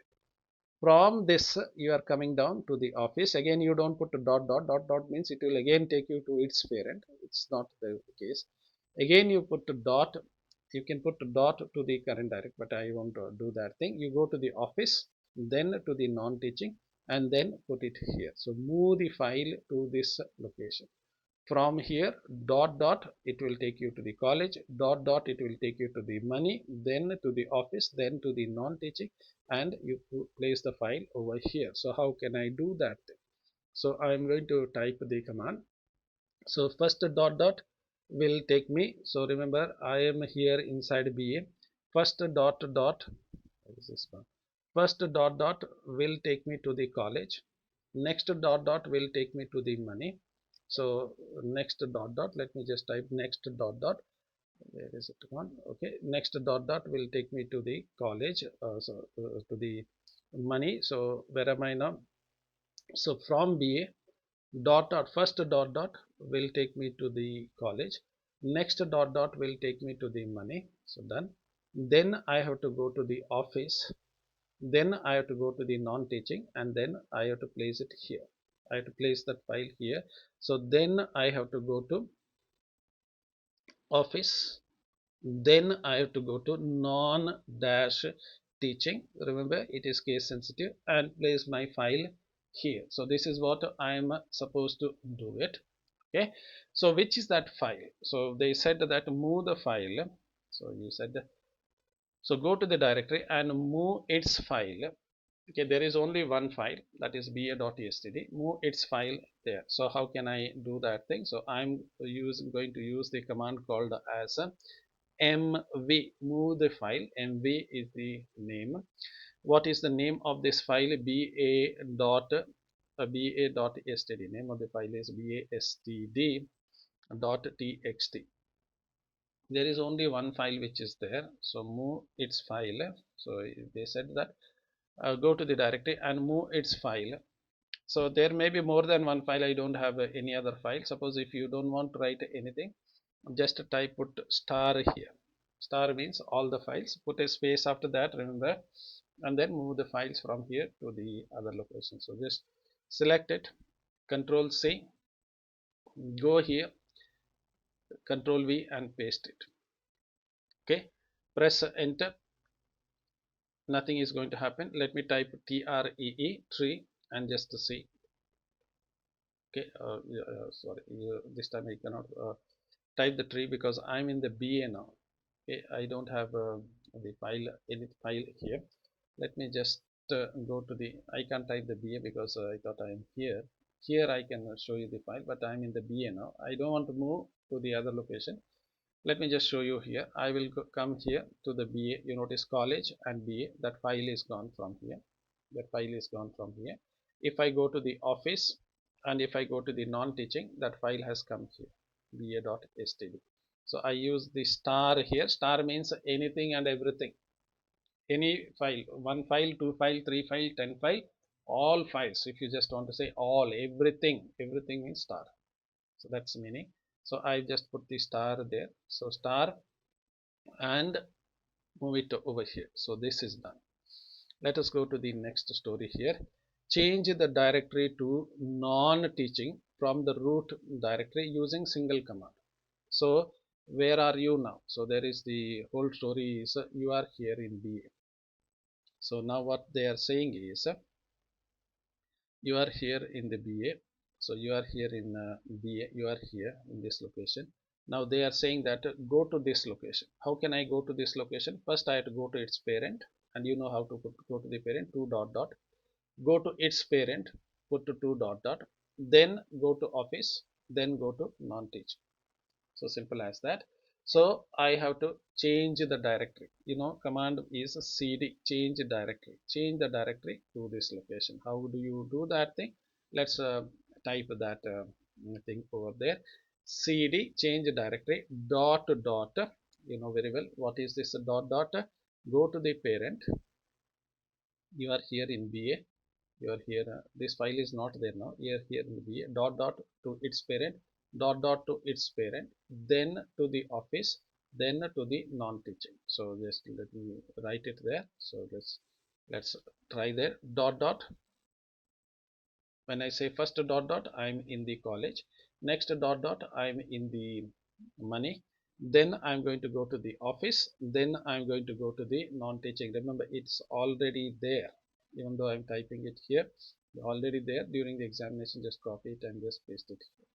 From this, you are coming down to the office. Again, you don't put a dot dot. Dot dot means it will again take you to its parent. It's not the case. Again, you put a dot. You can put a dot to the current direct, but I won't do that thing. You go to the office, then to the non-teaching, and then put it here. So move the file to this location. From here, dot dot, it will take you to the college. Dot dot, it will take you to the money, then to the office, then to the non-teaching, and you place the file over here. So how can I do that thing? So I'm going to type the command. So first dot dot will take me. So remember, I am here inside BA. First dot dot, what is this one? First dot dot will take me to the college. Next dot dot will take me to the money. So next dot dot, let me just type next dot dot. Where is it one? Okay, next dot dot will take me to the college. To the money. So where am I now? So from BA, dot dot, first dot dot will take me to the college. Next dot dot will take me to the money. So done. Then I have to go to the office. Then I have to go to the non-teaching, and then I have to place it here. I have to place that file here. So then I have to go to office. Then I have to go to non-dash teaching. Remember, it is case sensitive, and place my file here. So this is what I am supposed to do it. Okay. So which is that file? So they said that move the file. So you said, so go to the directory and move its file. Okay, there is only one file, that is ba.std. Move its file there. So how can I do that thing? So I'm going to use the command called as mv. Move the file. Mv is the name. What is the name of this file? ba.std. Name of the file is bastd.txt. There is only one file which is there. So move its file. So they said that go to the directory and move its file So there may be more than one file. I don't have any other file. Suppose if you don't want to write anything, just type put star here. Star means all the files. Put a space after that, remember, and then move the files from here to the other location. So just select it, Control C, go here, Control V and paste it. Okay, press enter. Nothing is going to happen. Let me type tree and just see. Okay, sorry, this time I cannot type the tree because I'm in the BA now. Okay, I don't have the file, any file here. Let me just go to the, I can't type the BA because I thought I am here. Here I can show you the file, but I'm in the BA now. I don't want to move to the other location. Let me just show you here. I will come here to the BA. You notice college and BA. That file is gone from here. That file is gone from here. If I go to the office and if I go to the non-teaching, that file has come here, ba.std. So I use the star here. Star means anything and everything. Any file, one file, two file, three file, 10 file, all files. If you just want to say all, everything, everything means star. So that's the meaning. So I just put the star there. So star and move it over here. So this is done. Let us go to the next story here. Change the directory to non-teaching from the root directory using single command. So where are you now? So there is the whole story is you are here in BA. So now what they are saying is you are here in the BA. So you are here in BA. You are here in this location. Now they are saying that go to this location. How can I go to this location? First I have to go to its parent, and you know how to go to the parent, 2 dot dot, go to its parent, put to 2 dot dot, then go to office, then go to non-teaching. So simple as that. So I have to change the directory. You know, command is cd change directory. Change the directory to this location. How do you do that thing? Let's type that thing over there. Cd change directory dot dot. You know very well what is this dot dot. Go to the parent. You are here in BA. You are here, this file is not there now. You are here in BA, dot dot to its parent, dot dot to its parent, then to the office, then to the non-teaching. So just let me write it there. So let's try there. Dot dot. When I say first dot dot, I'm in the college. Next dot dot, I'm in the money. Then I'm going to go to the office. Then I'm going to go to the non-teaching. Remember, it's already there. Even though I'm typing it here, already there. During the examination, just copy it and just paste it here.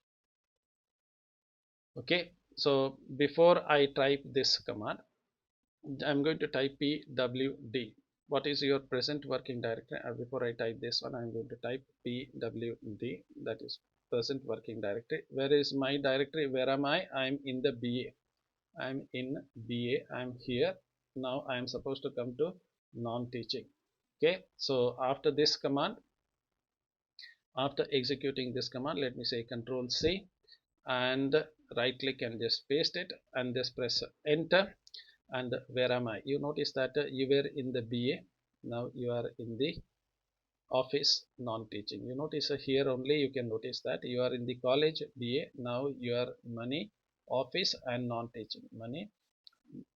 Okay. So before I type this command, I'm going to type pwd. What is your present working directory? Before I type this one, I'm going to type pwd, that is present working directory. Where is my directory? Where am I? I'm in the BA. I'm in BA. I'm here. Now I'm supposed to come to non-teaching. Okay. So after this command, after executing this command, let me say Control C and right click and just paste it and just press enter. And where am I? You notice that you were in the BA. Now you are in the office non-teaching. You notice here only you can notice that you are in the college BA. Now you are money, office and non-teaching.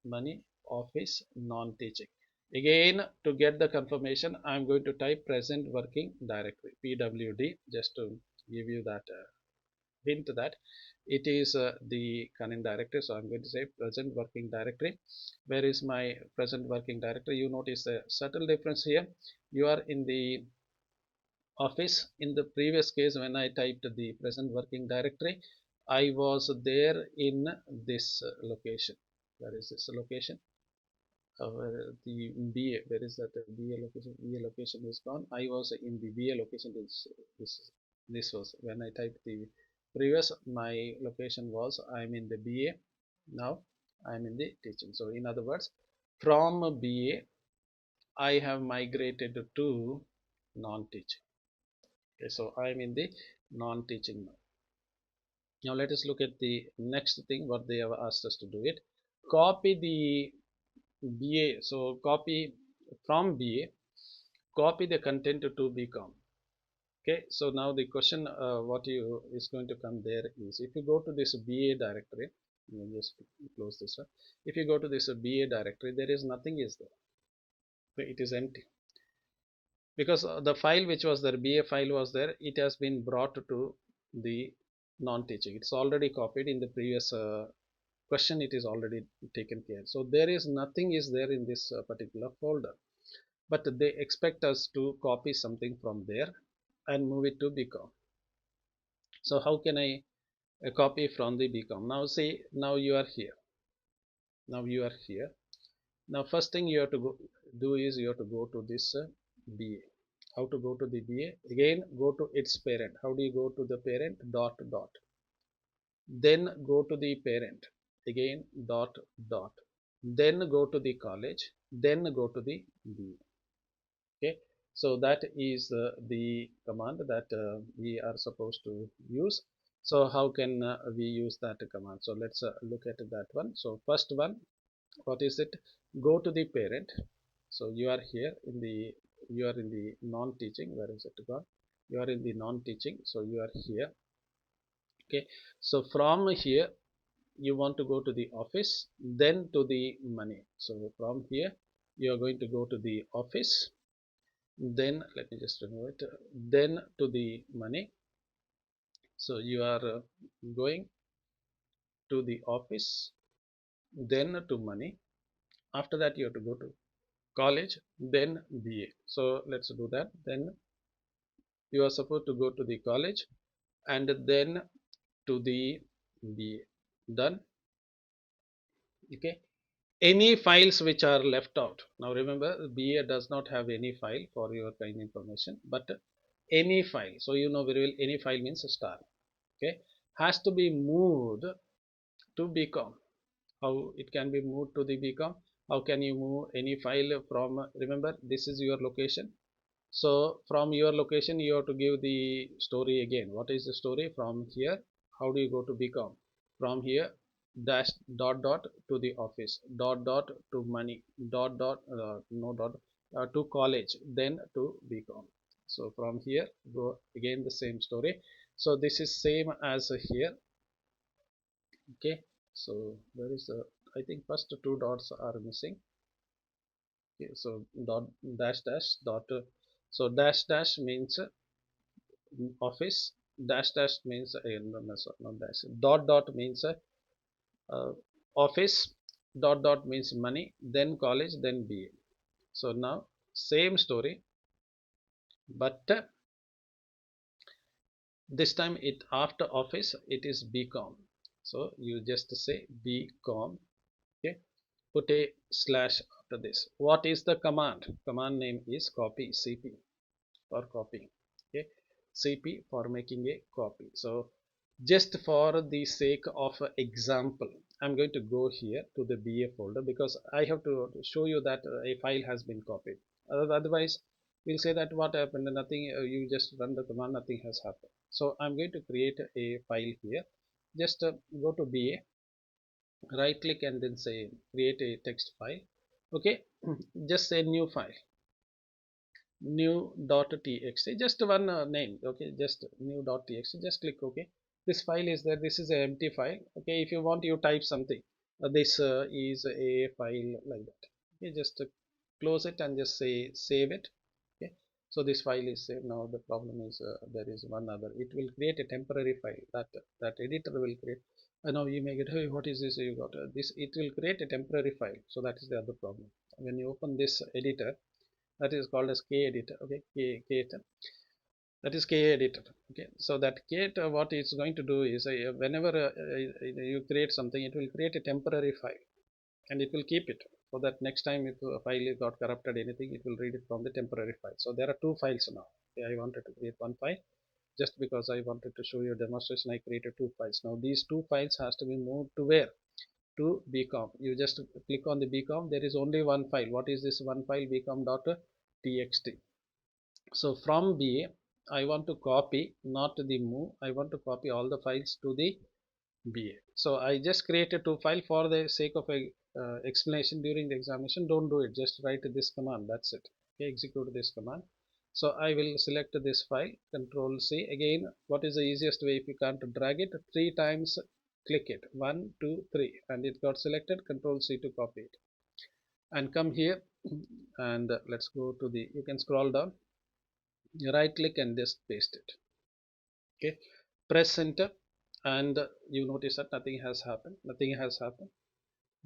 Money, office, non-teaching. Again, to get the confirmation, I'm going to type present working directory, pwd, just to give you that hint that it is the current directory. So I'm going to say present working directory. Where is my present working directory? You notice a subtle difference here. You are in the office. In the previous case, when I typed the present working directory, I was there in this location. Where is this location? The BA, where is that BA location? BA location is gone. I was in the BA location. This was when I typed the previous. My location was I'm in the BA. Now I'm in the teaching. So in other words, from BA I have migrated to non-teaching. Okay, so I'm in the non-teaching now. Now let us look at the next thing what they have asked us to do it. Copy the BA. So copy from BA, copy the content to BCom. Okay, so now the question what you is going to come there is, if you go to this BA directory, let me just close this one. If you go to this BA directory, there is nothing is there. Okay, it is empty because the file which was there, BA file was there, it has been brought to the non-teaching. It's already copied in the previous question. It is already taken care. So there is nothing is there in this particular folder, but they expect us to copy something from there and move it to BCom. So how can I copy from the BCom? Now see, now you are here. Now you are here. Now first thing you have to do is you have to go to this BA. How to go to the BA? Again, go to its parent. How do you go to the parent? Dot dot. Then go to the parent. Again, dot dot. Then go to the college. Then go to the BA. Okay, so that is the command that we are supposed to use. So how can we use that command? So let's look at that one. So first one, what is it? Go to the parent. So you are here in the, you are in the non-teaching. Where is it gone? You are in the non-teaching, so you are here. Okay, so from here you want to go to the office, then to the money. So from here you are going to go to the office, then let me just remove it, then to the money. So you are going to the office, then to money. After that you have to go to college, then BA. So let's do that. Then you are supposed to go to the college and then to the BA. Done. Okay, any files which are left out, now remember BA does not have any file, for your kind information, but any file, so you know very well any file means a star. Okay, has to be moved to BCom. How it can be moved to the BCom? How can you move any file from, remember this is your location, so from your location you have to give the story again. What is the story? From here, how do you go to BCom? From here, dash dot dot to the office, dot dot to money, dot dot no dot to college, then to BCom. So from here go again the same story. So this is same as here. Okay, so there is a, I think first two dots are missing. Okay, so dot dash dash dot so dash dash means office, dash dash means no, no, sorry, not dash, dot dot means uh, office, dot dot means money, then college, then BA. So now same story, but this time it after office it is BCom. So you just say BCom. Okay, put a slash after this. What is the command? Command name is copy, CP for copying. Okay, CP for making a copy. So just for the sake of example, I'm going to go here to the BA folder because I have to show you that a file has been copied. Otherwise we'll say that what happened, nothing, you just run the command, nothing has happened. So I'm going to create a file here. Just go to BA, right click and then say create a text file. Okay, just say new file, new.txt, just one name. Okay, just new.txt, just click OK. This file is there, this is an empty file. Okay, if you want you type something, this is a file like that. Okay, just close it and just say save it. Okay, so this file is saved. Now the problem is there is one other, it will create a temporary file that editor will create. Now you may get, hey, what is this you got, this, it will create a temporary file. So that is the other problem. When you open this editor, that is called as k editor. Okay, k editor, that is k editor. Okay, so that k what it's going to do is whenever you create something, it will create a temporary file and it will keep it, so that next time if a file got corrupted anything, it will read it from the temporary file. So there are two files now. Okay, I wanted to create one file just because I wanted to show you a demonstration. I created two files. Now these two files has to be moved to where? To BCom. You just click on the BCom, there is only one file. What is this one file? BCom.txt. So from BA, I want to copy, not the move. I want to copy all the files to the BA. So I just created two files for the sake of a explanation during the examination. Don't do it. Just write this command. That's it. Okay, execute this command. So I will select this file, Control C. Again, what is the easiest way? If you can't drag it, 3 times click it, 1, 2, 3, and it got selected. Control C to copy it, and come here, and let's go to the, you can scroll down, right click and just paste it. Okay, press enter, and you notice that nothing has happened.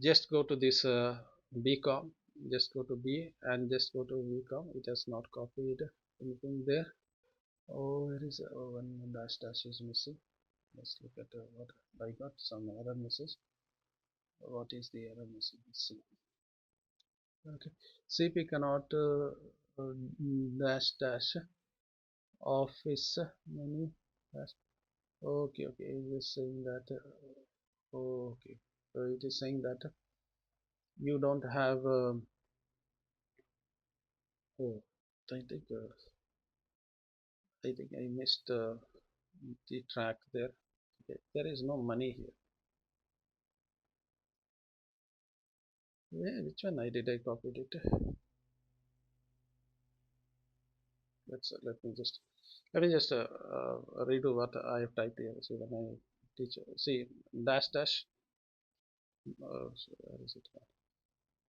Just go to this bcom, just go to b and just go to bcom. It has not copied anything there. Oh, where is one dash dash is missing. Let's look at what I got. Some error message. What is the error message? Let's see. Okay, CP cannot dash dash office menu dash. Okay, okay, it is saying that. Okay, so it is saying that you don't have. Oh, I think I missed the track there. Okay, there is no money here. Yeah, which one I did I copied it? Let me just redo what I have typed here. See when I teach. See dash dash. So where is it?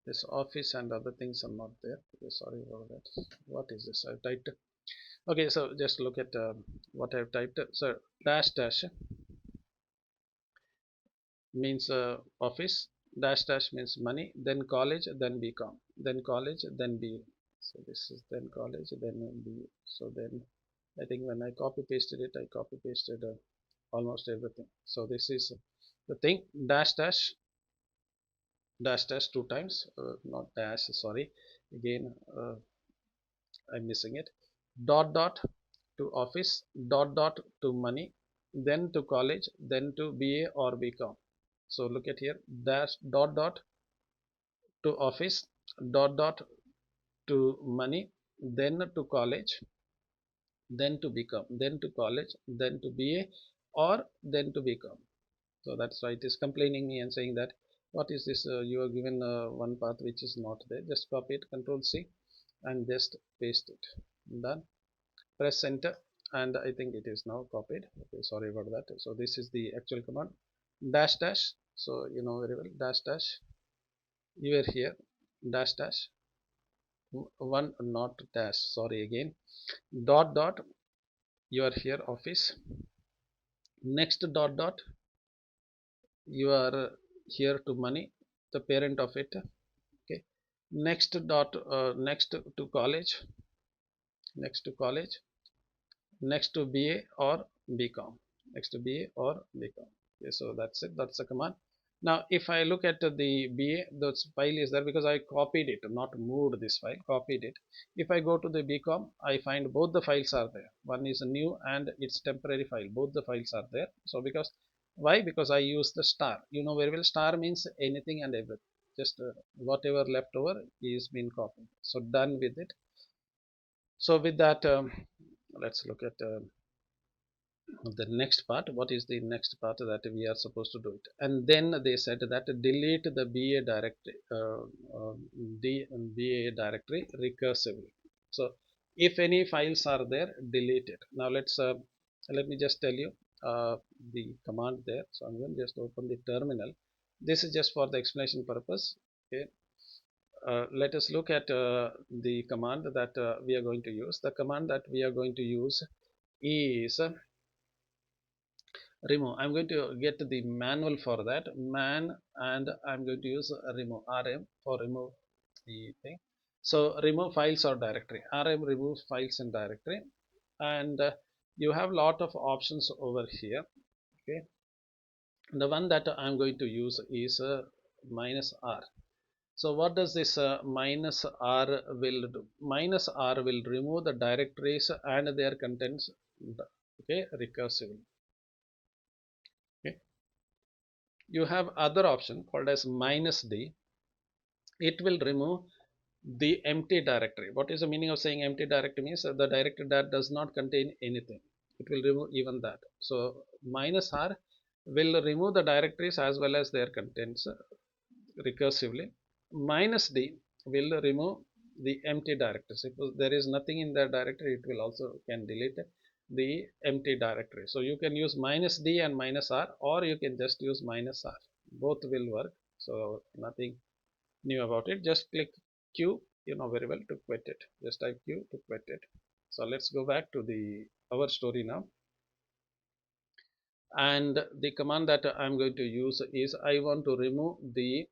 This office and other things are not there. Okay, sorry about that. What is this? I typed. Okay, so just look at what I have typed. So dash dash means office. Dash dash means money. Then college. Then BCom. Then college. Then B. So this is then college. Then B. So then I think when I copy pasted it, I copy pasted almost everything. So this is the thing. Dash dash dash dash 2 times, not dash, sorry, again I'm missing it. Dot dot to office, dot dot to money, then to college, then to BA or BCom. So look at here, dash dot dot to office, dot dot to money, then to college, then to BCom, then to college, then to BA, or then to BCom. So that's why it is complaining me and saying that what is this, you are given one path which is not there. Just copy it, Control C, and just paste it. Done. Press enter, and I think it is now copied. Okay, sorry about that. So this is the actual command, dash dash. So you know very well, dash dash, you are here, dash dash, one, not dash, sorry, again, dot dot, you are here, office, next dot dot, you are here to money, the parent of it. Okay, next dot, next to college, next to college, next to BA or BCom, next to BA or BCom. Okay, so that's it, that's the command. Now if I look at the BA, the file is there because I copied it, not moved this file, copied it. If I go to the BCom, I find both the files are there. One is a new and its temporary file, both the files are there. So because, why? Because I use the star. You know very well, star means anything and everything, just whatever left over is been copied. So done with it. So with that, let's look at the next part. What is the next part that we are supposed to do it? And then they said that delete the BA directory, BA directory recursively. So if any files are there, delete it. Now let me just tell you the command there. So I'm going to just open the terminal. This is just for the explanation purpose. Okay. Let us look at the command that we are going to use. The command that we are going to use is remove. I'm going to get the manual for that, man, and I'm going to use remove, rm, for remove the thing. So remove files or directory, rm removes files and directory. And you have a lot of options over here. Okay, the one that I'm going to use is minus r. So what does this minus r will do? Minus r will remove the directories and their contents, okay, recursively. Okay, you have other option called as minus d. It will remove the empty directory. What is the meaning of saying empty directory? Means the directory that does not contain anything. It will remove even that. So minus r will remove the directories as well as their contents recursively. Minus d will remove the empty directory. Suppose there is nothing in that directory, it will also can delete the empty directory. So you can use -d and -r, or you can just use -r. Both will work. So nothing new about it. Just click Q, you know very well, to quit it. Just type Q to quit it. So let's go back to the our story now. And the command that I'm going to use is I want to remove the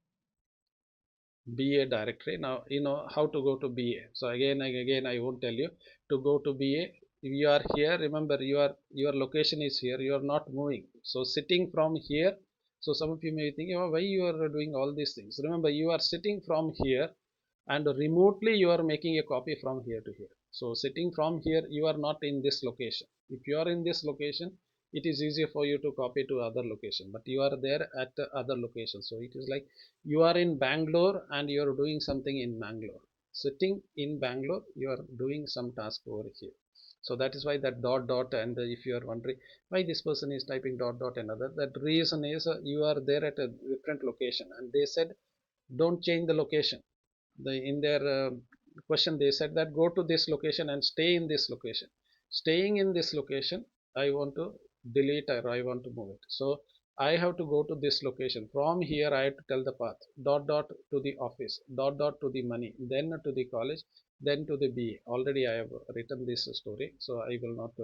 BA directory. Now you know how to go to BA. So again I won't tell you to go to BA. If you are here, remember your location is here. You are not moving. So sitting from here. So some of you may think, oh, why you are doing all these things. Remember, you are sitting from here, and remotely you are making a copy from here to here. So sitting from here, you are not in this location. If you are in this location, it is easier for you to copy to other location, but you are there at the other location. So it is like you are in Bangalore and you are doing something in Bangalore. Sitting in Bangalore, you are doing some task over here. So that is why that dot dot, and if you are wondering why this person is typing dot dot and other, that reason is you are there at a different location, and they said don't change the location. In their question they said that go to this location and stay in this location. Staying in this location, I want to delete or I want to move it. So I have to go to this location. From here I have to tell the path dot dot to the office, dot dot to the money, then to the college, then to the BA. Already I have written this story, so I will not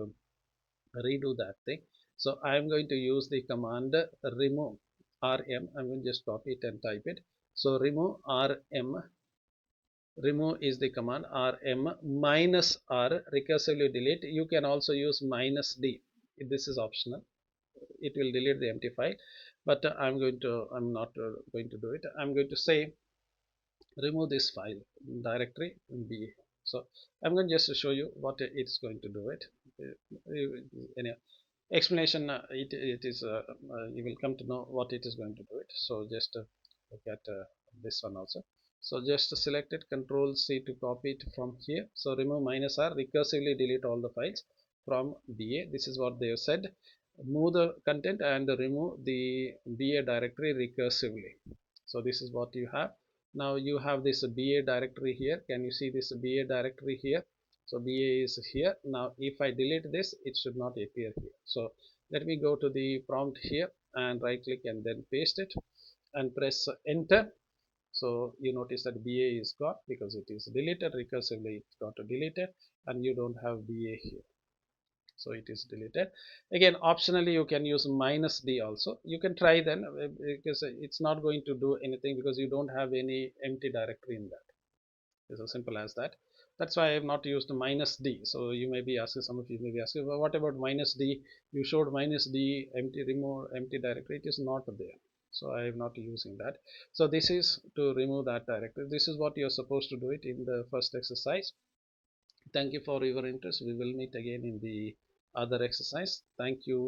redo that thing. So I am going to use the command remove rm. I'm going to just copy it and type it. So remove rm. Remove is the command rm minus r, recursively delete. You can also use -d. This is optional. It will delete the empty file, but I'm not going to do it. I'm going to say remove this file directory b. So I'm going to just show you what it's going to do it. Anyhow, explanation, it is you will come to know what it is going to do it. So just look at this one also. So just select it, Control C to copy it from here. So remove -r, recursively delete all the files from BA. This is what they have said. Move the content and remove the BA directory recursively. So this is what you have. Now you have this BA directory here. Can you see this BA directory here? So BA is here. Now if I delete this, it should not appear here. So let me go to the prompt here and right click and then paste it and press enter. So you notice that BA is gone because it is deleted recursively. It got deleted and you don't have BA here. So it is deleted. Again, optionally you can use -d also. You can try then, because it's not going to do anything because you don't have any empty directory in that. It's as simple as that. That's why I have not used -d. So you may be asking, some of you may be asking, well, what about -d? You showed -d empty, remove empty directory. It is not there. So I am not using that. So this is to remove that directory. This is what you are supposed to do it in the first exercise. Thank you for your interest. We will meet again in the other exercise. Thank you.